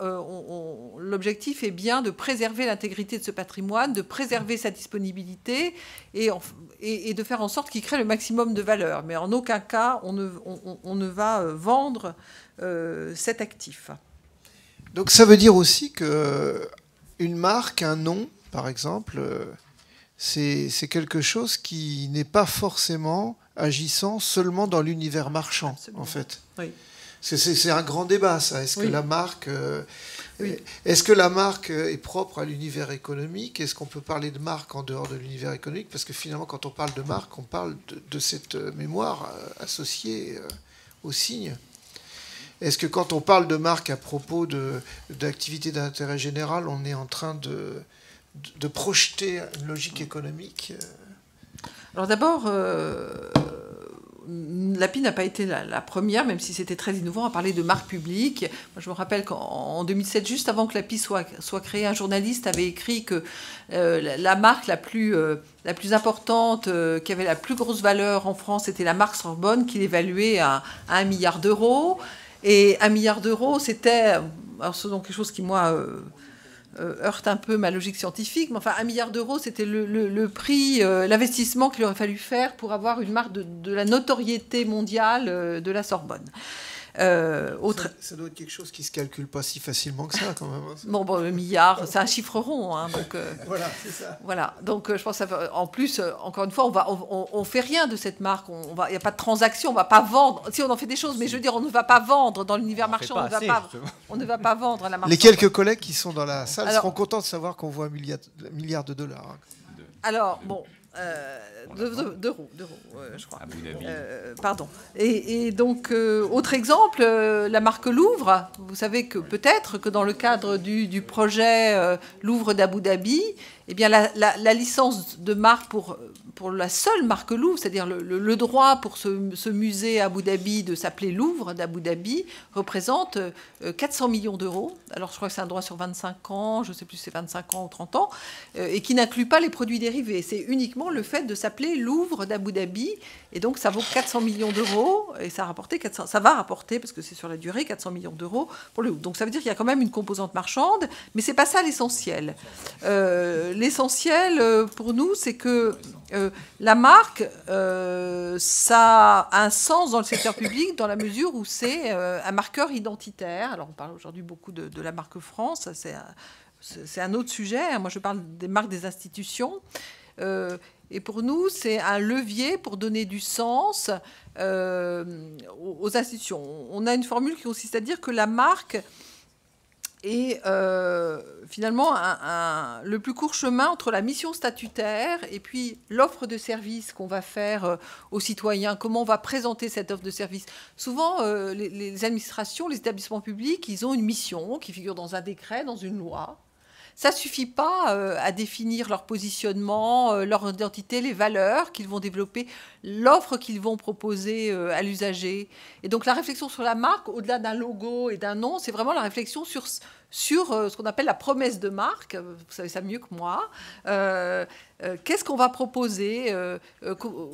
l'objectif est bien de préserver l'intégrité de ce patrimoine, de préserver sa disponibilité et de faire en sorte qu'il crée le maximum de valeur. Mais en aucun cas, on ne va vendre cet actif. Donc ça veut dire aussi qu'une marque, un nom, par exemple, c'est quelque chose qui n'est pas forcément agissant seulement dans l'univers marchand, absolument, en fait. Oui. C'est un grand débat, ça. Est-ce que la marque, est-ce que la marque est propre à l'univers économique? Est-ce qu'on peut parler de marque en dehors de l'univers économique? Parce que finalement, quand on parle de marque, on parle de cette mémoire associée au signe. Est-ce que quand on parle de marque à propos d'activités d'intérêt général, on est en train de projeter une logique économique? Alors d'abord, l'API n'a pas été la première, même si c'était très innovant, à parler de marque publique. Moi, je me rappelle qu'en 2007, juste avant que l'API soit créée, un journaliste avait écrit que la marque la plus importante, qui avait la plus grosse valeur en France, était la marque Sorbonne, qu'il évaluait à 1 milliard d'euros. Et 1 milliard d'euros, c'était, alors c'est donc quelque chose qui, moi, heurte un peu ma logique scientifique, mais enfin 1 milliard d'euros, c'était le prix, l'investissement qu'il aurait fallu faire pour avoir une marque de la notoriété mondiale de la Sorbonne. Ça doit être quelque chose qui ne se calcule pas si facilement que ça, quand même. Bon, le milliard, c'est un chiffre rond. Hein, donc, voilà, c'est ça. Voilà. Donc, je pense en plus, encore une fois, on fait rien de cette marque. Il n'y a pas de transaction. On ne va pas vendre. Si, on en fait des choses, mais je veux dire, on ne va pas vendre dans l'univers marchand. On ne va pas vendre la marque. Les quelques collègues qui sont dans la salle seront contents de savoir qu'on voit un milliard de dollars. Hein. Alors, bon... d'euros, je crois. Abu Dhabi. Pardon. Et donc, autre exemple, la marque Louvre. Vous savez que peut-être que dans le cadre du projet Louvre d'Abu Dhabi, eh bien, la licence de marque pour la seule marque Louvre, c'est-à-dire le droit pour ce musée à Abu Dhabi de s'appeler Louvre d'Abu Dhabi, représente 400 millions d'euros. Alors, je crois que c'est un droit sur 25 ans, je ne sais plus si c'est 25 ans ou 30 ans, et qui n'inclut pas les produits dérivés. C'est uniquement le fait de s'appeler Louvre d'Abu Dhabi, et donc ça vaut 400 millions d'euros, et ça va rapporter, parce que c'est sur la durée, 400 millions d'euros pour le Louvre. Donc ça veut dire qu'il y a quand même une composante marchande, mais ce n'est pas ça l'essentiel. L'essentiel pour nous, c'est que la marque, ça a un sens dans le secteur public dans la mesure où c'est un marqueur identitaire. Alors on parle aujourd'hui beaucoup de la marque France, c'est un autre sujet. Moi je parle des marques des institutions. Et pour nous, c'est un levier pour donner du sens aux institutions. On a une formule qui consiste à dire que la marque est finalement le plus court chemin entre la mission statutaire et puis l'offre de service qu'on va faire aux citoyens, comment on va présenter cette offre de service. Souvent, les administrations, les établissements publics, ils ont une mission qui figure dans un décret, dans une loi. Ça ne suffit pas à définir leur positionnement, leur identité, les valeurs qu'ils vont développer, l'offre qu'ils vont proposer à l'usager. Et donc la réflexion sur la marque, au-delà d'un logo et d'un nom, c'est vraiment la réflexion sur ce qu'on appelle la promesse de marque. Vous savez ça mieux que moi. Qu'est-ce qu'on va proposer,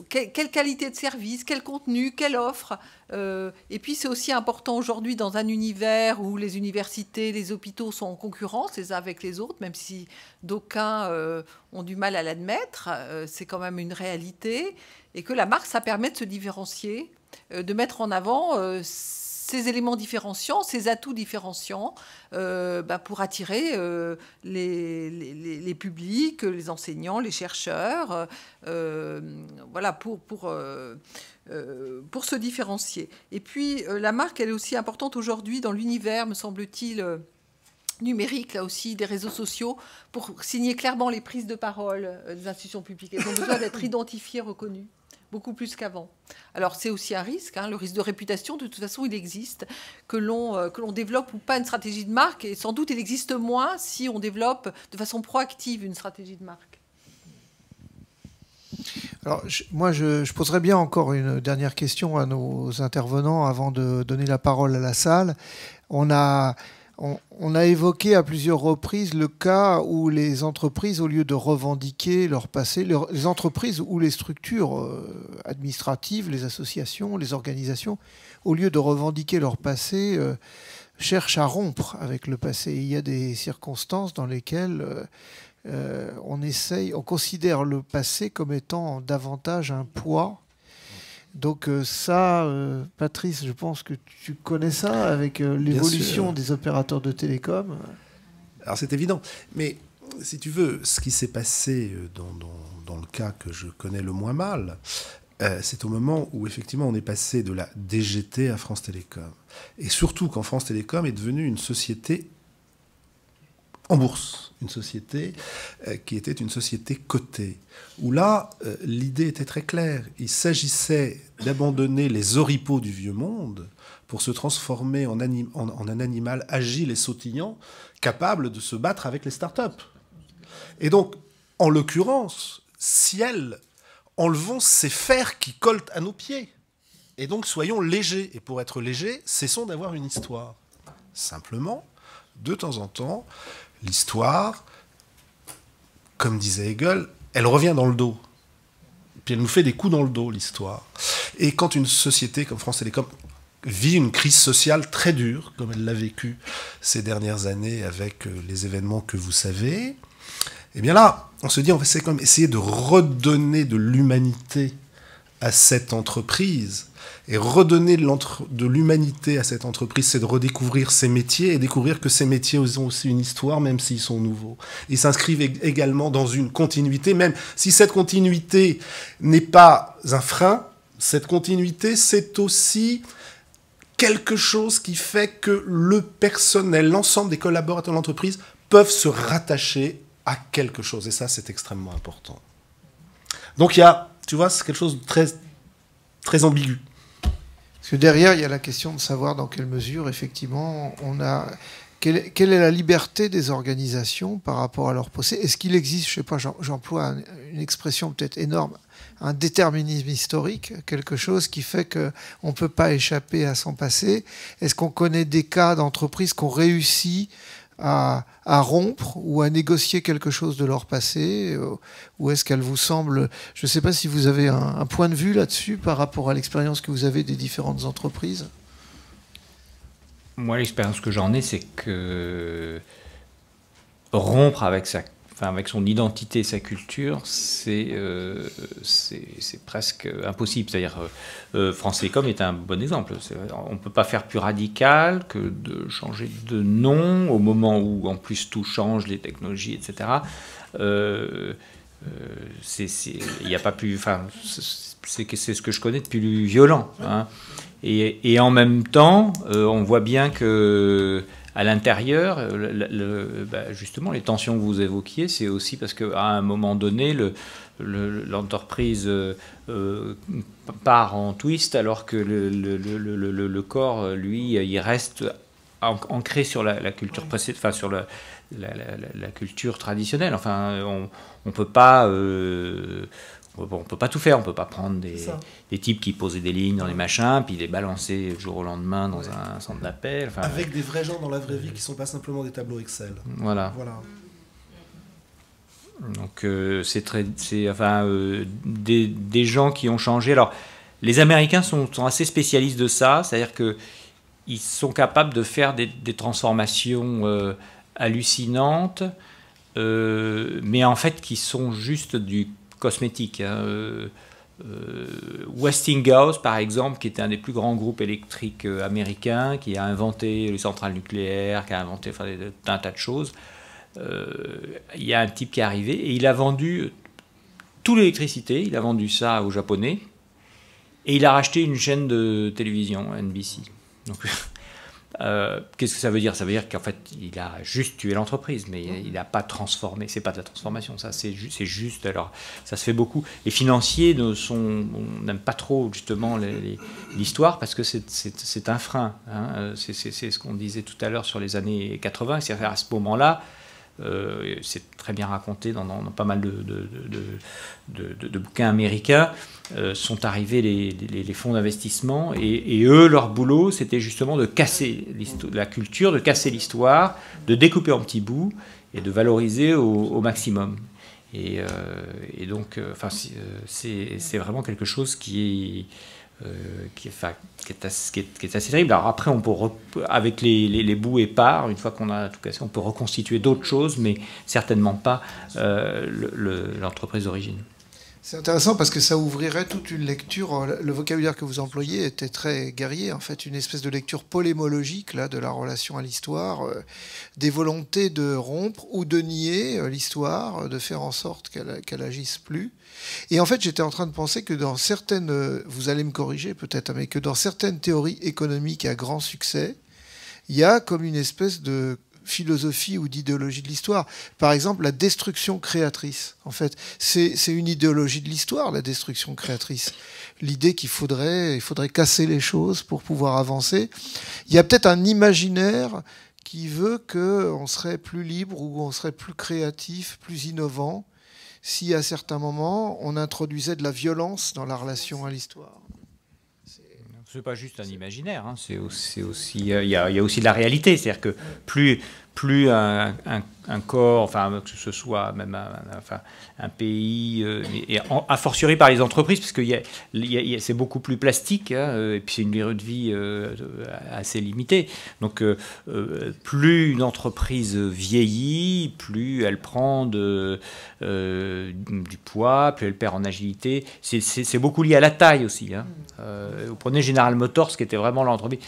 quelle qualité de service, quel contenu, quelle offre. Et puis c'est aussi important aujourd'hui dans un univers où les universités, les hôpitaux sont en concurrence les uns avec les autres, même si d'aucuns ont du mal à l'admettre, c'est quand même une réalité. Et que la marque, ça permet de se différencier, de mettre en avant ces éléments différenciants, ces atouts différenciants pour attirer les publics, les enseignants, les chercheurs, voilà, pour se différencier. Et puis, la marque, elle est aussi importante aujourd'hui dans l'univers, me semble-t-il, numérique, là aussi, des réseaux sociaux, pour signer clairement les prises de parole des institutions publiques. Elles ont besoin d'être identifiées, reconnues, beaucoup plus qu'avant. Alors, c'est aussi un risque, le risque de réputation, de toute façon, il existe, que l'on développe ou pas une stratégie de marque, et sans doute, il existe moins si on développe de façon proactive une stratégie de marque. Alors, je poserais bien encore une dernière question à nos intervenants avant de donner la parole à la salle. On a évoqué à plusieurs reprises le cas où les entreprises, au lieu de revendiquer leur passé, les entreprises ou les structures administratives, les associations, les organisations, au lieu de revendiquer leur passé, cherchent à rompre avec le passé. Il y a des circonstances dans lesquelles on considère le passé comme étant davantage un poids. Donc ça, Patrice, je pense que tu connais ça avec l'évolution des opérateurs de télécom. Alors c'est évident, mais si tu veux, ce qui s'est passé dans le cas que je connais le moins mal, c'est au moment où effectivement on est passé de la DGT à France Télécom. Et surtout quand France Télécom est devenue une société en bourse, une société qui était une société cotée, où là, l'idée était très claire. Il s'agissait d'abandonner les oripeaux du vieux monde pour se transformer en un animal agile et sautillant, capable de se battre avec les startups. Et donc, en l'occurrence, ciel, enlevons ces fers qui collent à nos pieds. Et donc, soyons légers. Et pour être légers, cessons d'avoir une histoire. Simplement, de temps en temps, l'histoire, comme disait Hegel, elle revient dans le dos. Puis elle nous fait des coups dans le dos, l'histoire. Et quand une société comme France Télécom vit une crise sociale très dure, comme elle l'a vécu ces dernières années avec les événements que vous savez, eh bien là, on se dit, on va essayer de redonner de l'humanité à cette entreprise et redonner de l'humanité à cette entreprise, c'est de redécouvrir ses métiers et découvrir que ces métiers ont aussi une histoire, même s'ils sont nouveaux. Ils s'inscrivent également dans une continuité, même si cette continuité n'est pas un frein, cette continuité, c'est aussi quelque chose qui fait que le personnel, l'ensemble des collaborateurs de l'entreprise peuvent se rattacher à quelque chose. Et ça, c'est extrêmement important. Donc, il y a, tu vois, c'est quelque chose de très, très ambigu. Parce que derrière, il y a la question de savoir dans quelle mesure, effectivement, on a... Quelle est la liberté des organisations par rapport à leur procès? Est-ce qu'il existe, je ne sais pas, j'emploie une expression peut-être énorme, un déterminisme historique, quelque chose qui fait qu'on ne peut pas échapper à son passé? Est-ce qu'on connaît des cas d'entreprises qui ont réussi à rompre ou à négocier quelque chose de leur passé? Ou est-ce qu'elle vous semble... Je ne sais pas si vous avez un point de vue là-dessus par rapport à l'expérience que vous avez des différentes entreprises. Moi, l'expérience que j'en ai, c'est que rompre avec son identité, sa culture, c'est presque impossible. C'est-à-dire, France Télécom est un bon exemple. On ne peut pas faire plus radical que de changer de nom au moment où, en plus, tout change, les technologies, etc. Il n'y a pas plus... c'est ce que je connais de plus violent, hein. Et en même temps, on voit bien que à l'intérieur, justement, les tensions que vous évoquiez, c'est aussi parce qu'à un moment donné, l'entreprise part en twist, alors que le corps, lui, il reste ancré sur la culture précédente, enfin sur la culture traditionnelle. Enfin, on peut pas... on ne peut pas tout faire, on ne peut pas prendre des types qui posaient des lignes dans les machins, puis les balancer du jour au lendemain dans un centre d'appel. Enfin, avec des vrais gens dans la vraie vie qui ne sont pas simplement des tableaux Excel. Voilà. Donc des gens qui ont changé. Alors, les Américains sont assez spécialistes de ça, c'est-à-dire qu'ils sont capables de faire des transformations hallucinantes, mais en fait qui sont juste du cosmétique. Westinghouse, par exemple, qui était un des plus grands groupes électriques américains, qui a inventé les centrales nucléaires, qui a inventé un tas de choses. Il y a un type qui est arrivé et il a vendu toute l'électricité, il a vendu ça aux Japonais et il a racheté une chaîne de télévision, NBC. Donc, qu'est-ce que ça veut dire? Ça veut dire qu'en fait, il a juste tué l'entreprise, mais il n'a pas transformé. C'est pas de la transformation, ça. C'est juste. Alors, ça se fait beaucoup. Les financiers on n'aime pas trop justement l'histoire parce que c'est un frein. Hein. C'est ce qu'on disait tout à l'heure sur les années 80. C'est-à-dire à ce moment-là. C'est très bien raconté dans pas mal de bouquins américains. Sont arrivés les fonds d'investissement et eux, leur boulot, c'était justement de casser la culture, de casser l'histoire, de découper en petits bouts et de valoriser au maximum. Et donc, c'est vraiment quelque chose qui est assez terrible. Alors après, on peut avec les bouts épars, une fois qu'on a tout cassé, on peut reconstituer d'autres choses, mais certainement pas l'entreprise d'origine. C'est intéressant parce que ça ouvrirait toute une lecture. Le vocabulaire que vous employez était très guerrier, en fait, une espèce de lecture polémologique là, de la relation à l'histoire, des volontés de rompre ou de nier l'histoire, de faire en sorte qu'elle agisse plus. Et en fait, j'étais en train de penser que dans certaines, vous allez me corriger peut-être, mais que dans certaines théories économiques à grand succès, il y a comme une espèce de philosophie ou d'idéologie de l'histoire. Par exemple, la destruction créatrice. En fait, c'est une idéologie de l'histoire, la destruction créatrice. L'idée qu'il faudrait casser les choses pour pouvoir avancer. Il y a peut-être un imaginaire qui veut qu'on serait plus libre ou on serait plus créatif, plus innovant, si à certains moments, on introduisait de la violence dans la relation à l'histoire. C'est pas juste un imaginaire, hein. C'est aussi, il y a aussi de la réalité. C'est-à-dire que plus plus un corps, enfin que ce soit même un pays, et a fortiori par les entreprises, parce que c'est beaucoup plus plastique, hein, et puis c'est une durée de vie assez limitée. Donc plus une entreprise vieillit, plus elle prend du poids, plus elle perd en agilité. C'est beaucoup lié à la taille aussi. Hein. Vous prenez General Motors, qui était vraiment l'entreprise.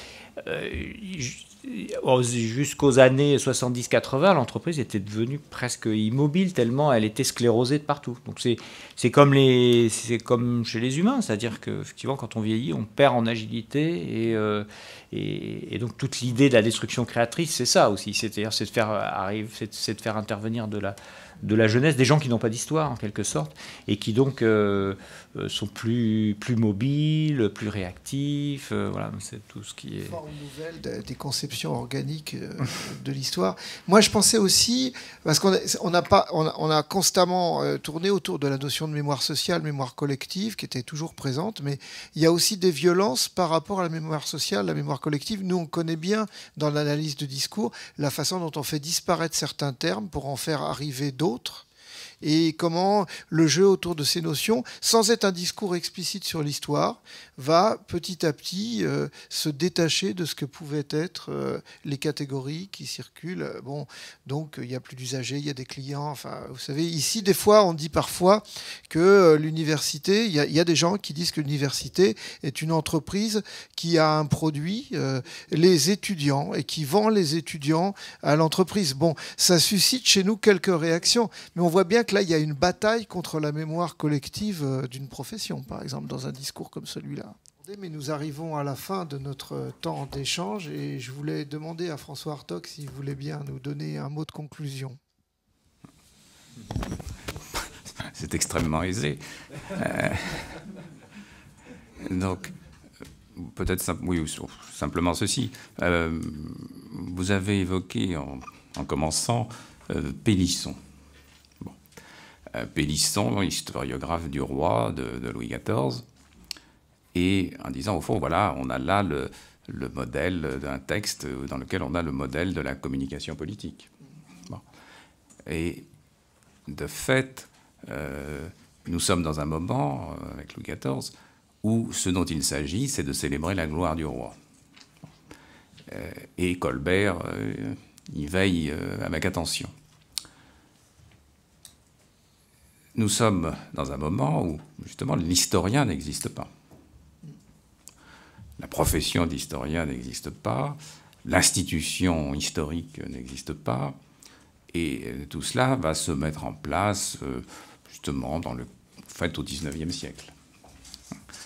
Jusqu'aux années 70-80, l'entreprise était devenue presque immobile tellement elle était sclérosée de partout. Donc c'est comme chez les humains, c'est-à-dire qu'effectivement quand on vieillit, on perd en agilité et donc toute l'idée de la destruction créatrice, c'est ça aussi, c'est-à-dire c'est de faire intervenir de la jeunesse, des gens qui n'ont pas d'histoire en quelque sorte et qui donc sont plus mobiles, plus réactifs. Voilà, c'est tout ce qui est forme nouvelle des conceptions organiques de l'histoire. Moi, je pensais aussi, parce qu'on a constamment tourné autour de la notion de mémoire sociale, mémoire collective, qui était toujours présente, mais il y a aussi des violences par rapport à la mémoire sociale, la mémoire collective. Nous, on connaît bien, dans l'analyse de discours, la façon dont on fait disparaître certains termes pour en faire arriver d'autres. Et comment le jeu autour de ces notions, sans être un discours explicite sur l'histoire, va petit à petit se détacher de ce que pouvaient être les catégories qui circulent. Bon, donc il n'y a plus d'usagers, il y a des clients. Enfin, vous savez, ici, des fois, on dit parfois que l'université, il y a des gens qui disent que l'université est une entreprise qui a un produit, les étudiants, et qui vend les étudiants à l'entreprise. Bon, ça suscite chez nous quelques réactions, mais on voit bien que là, il y a une bataille contre la mémoire collective d'une profession, par exemple, dans un discours comme celui-là. Mais nous arrivons à la fin de notre temps d'échange et je voulais demander à François Hartog s'il voulait bien nous donner un mot de conclusion. C'est extrêmement aisé. Donc, peut-être simplement ceci. Vous avez évoqué, en commençant, Pélisson. Pélisson, historiographe du roi de Louis XIV, et en disant, au fond, voilà, on a là le modèle d'un texte dans lequel on a le modèle de la communication politique. Bon. Et de fait, nous sommes dans un moment, avec Louis XIV, où ce dont il s'agit, c'est de célébrer la gloire du roi. Et Colbert y veille avec attention. Nous sommes dans un moment où, justement, l'historien n'existe pas. La profession d'historien n'existe pas, l'institution historique n'existe pas, et tout cela va se mettre en place, justement, au XIXe siècle,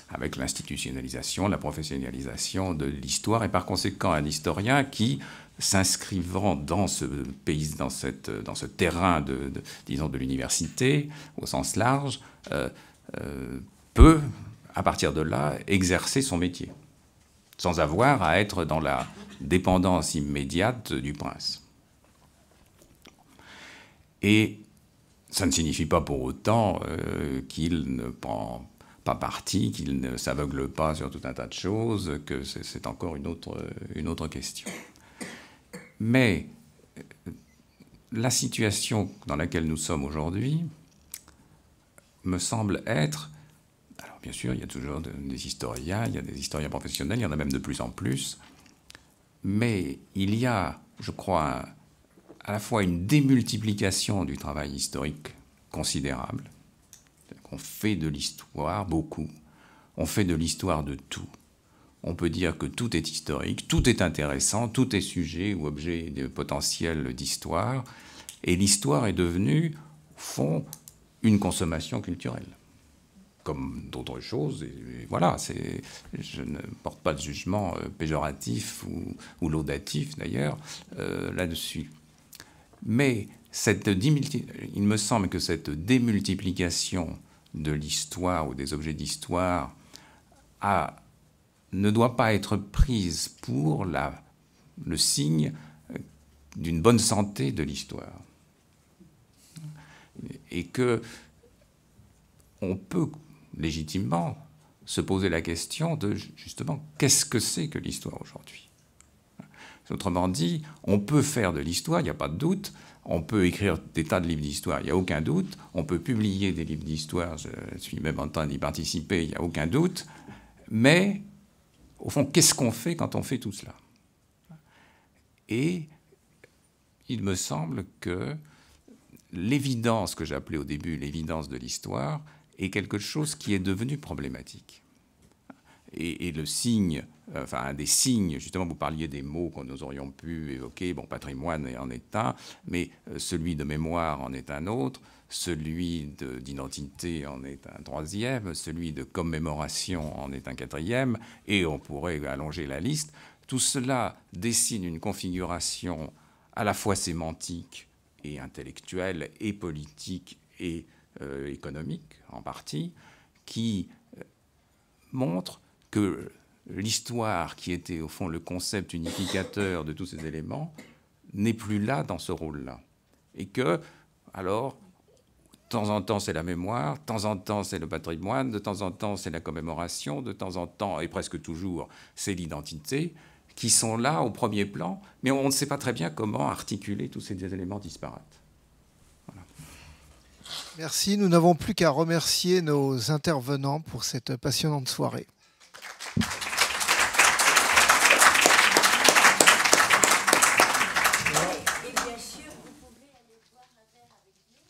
avec l'institutionnalisation, la professionnalisation de l'histoire, et par conséquent un historien qui, s'inscrivant dans ce pays, dans ce terrain disons de l'université au sens large, peut, à partir de là, exercer son métier, sans avoir à être dans la dépendance immédiate du prince. Et ça ne signifie pas pour autant qu'il ne prend pas parti, qu'il ne s'aveugle pas sur tout un tas de choses, que c'est encore une autre question. Mais la situation dans laquelle nous sommes aujourd'hui me semble être... Alors bien sûr, il y a toujours des historiens, il y a des historiens professionnels, il y en a même de plus en plus, mais il y a, je crois, à la fois une démultiplication du travail historique considérable. On fait de l'histoire beaucoup, on fait de l'histoire de tout. On peut dire que tout est historique, tout est intéressant, tout est sujet ou objet potentiel d'histoire, et l'histoire est devenue, au fond, une consommation culturelle, comme d'autres choses. Et voilà, je ne porte pas de jugement péjoratif ou laudatif, d'ailleurs, là-dessus. Mais il me semble que cette démultiplication de l'histoire ou des objets d'histoire ne doit pas être prise pour le signe d'une bonne santé de l'histoire. Et que on peut légitimement se poser la question de, justement, qu'est-ce que c'est que l'histoire aujourd'hui ? Autrement dit, on peut faire de l'histoire, il n'y a pas de doute. On peut écrire des tas de livres d'histoire, il n'y a aucun doute. On peut publier des livres d'histoire, je suis même en train d'y participer, il n'y a aucun doute. Mais, au fond, qu'est-ce qu'on fait quand on fait tout cela? Et il me semble que l'évidence que j'appelais au début l'évidence de l'histoire est quelque chose qui est devenu problématique. Et le signe, enfin un des signes, justement vous parliez des mots que nous aurions pu évoquer, bon, patrimoine en est un, mais celui de mémoire en est un autre, celui d'identité en est un troisième, celui de commémoration en est un quatrième, et on pourrait allonger la liste. Tout cela dessine une configuration à la fois sémantique et intellectuelle et politique et économique en partie, qui montre que l'histoire, qui était au fond le concept unificateur de tous ces éléments, n'est plus là dans ce rôle-là. Et que, alors, de temps en temps c'est la mémoire, de temps en temps c'est le patrimoine, de temps en temps c'est la commémoration, de temps en temps, et presque toujours, c'est l'identité, qui sont là au premier plan, mais on ne sait pas très bien comment articuler tous ces éléments disparates. Voilà. Merci, nous n'avons plus qu'à remercier nos intervenants pour cette passionnante soirée.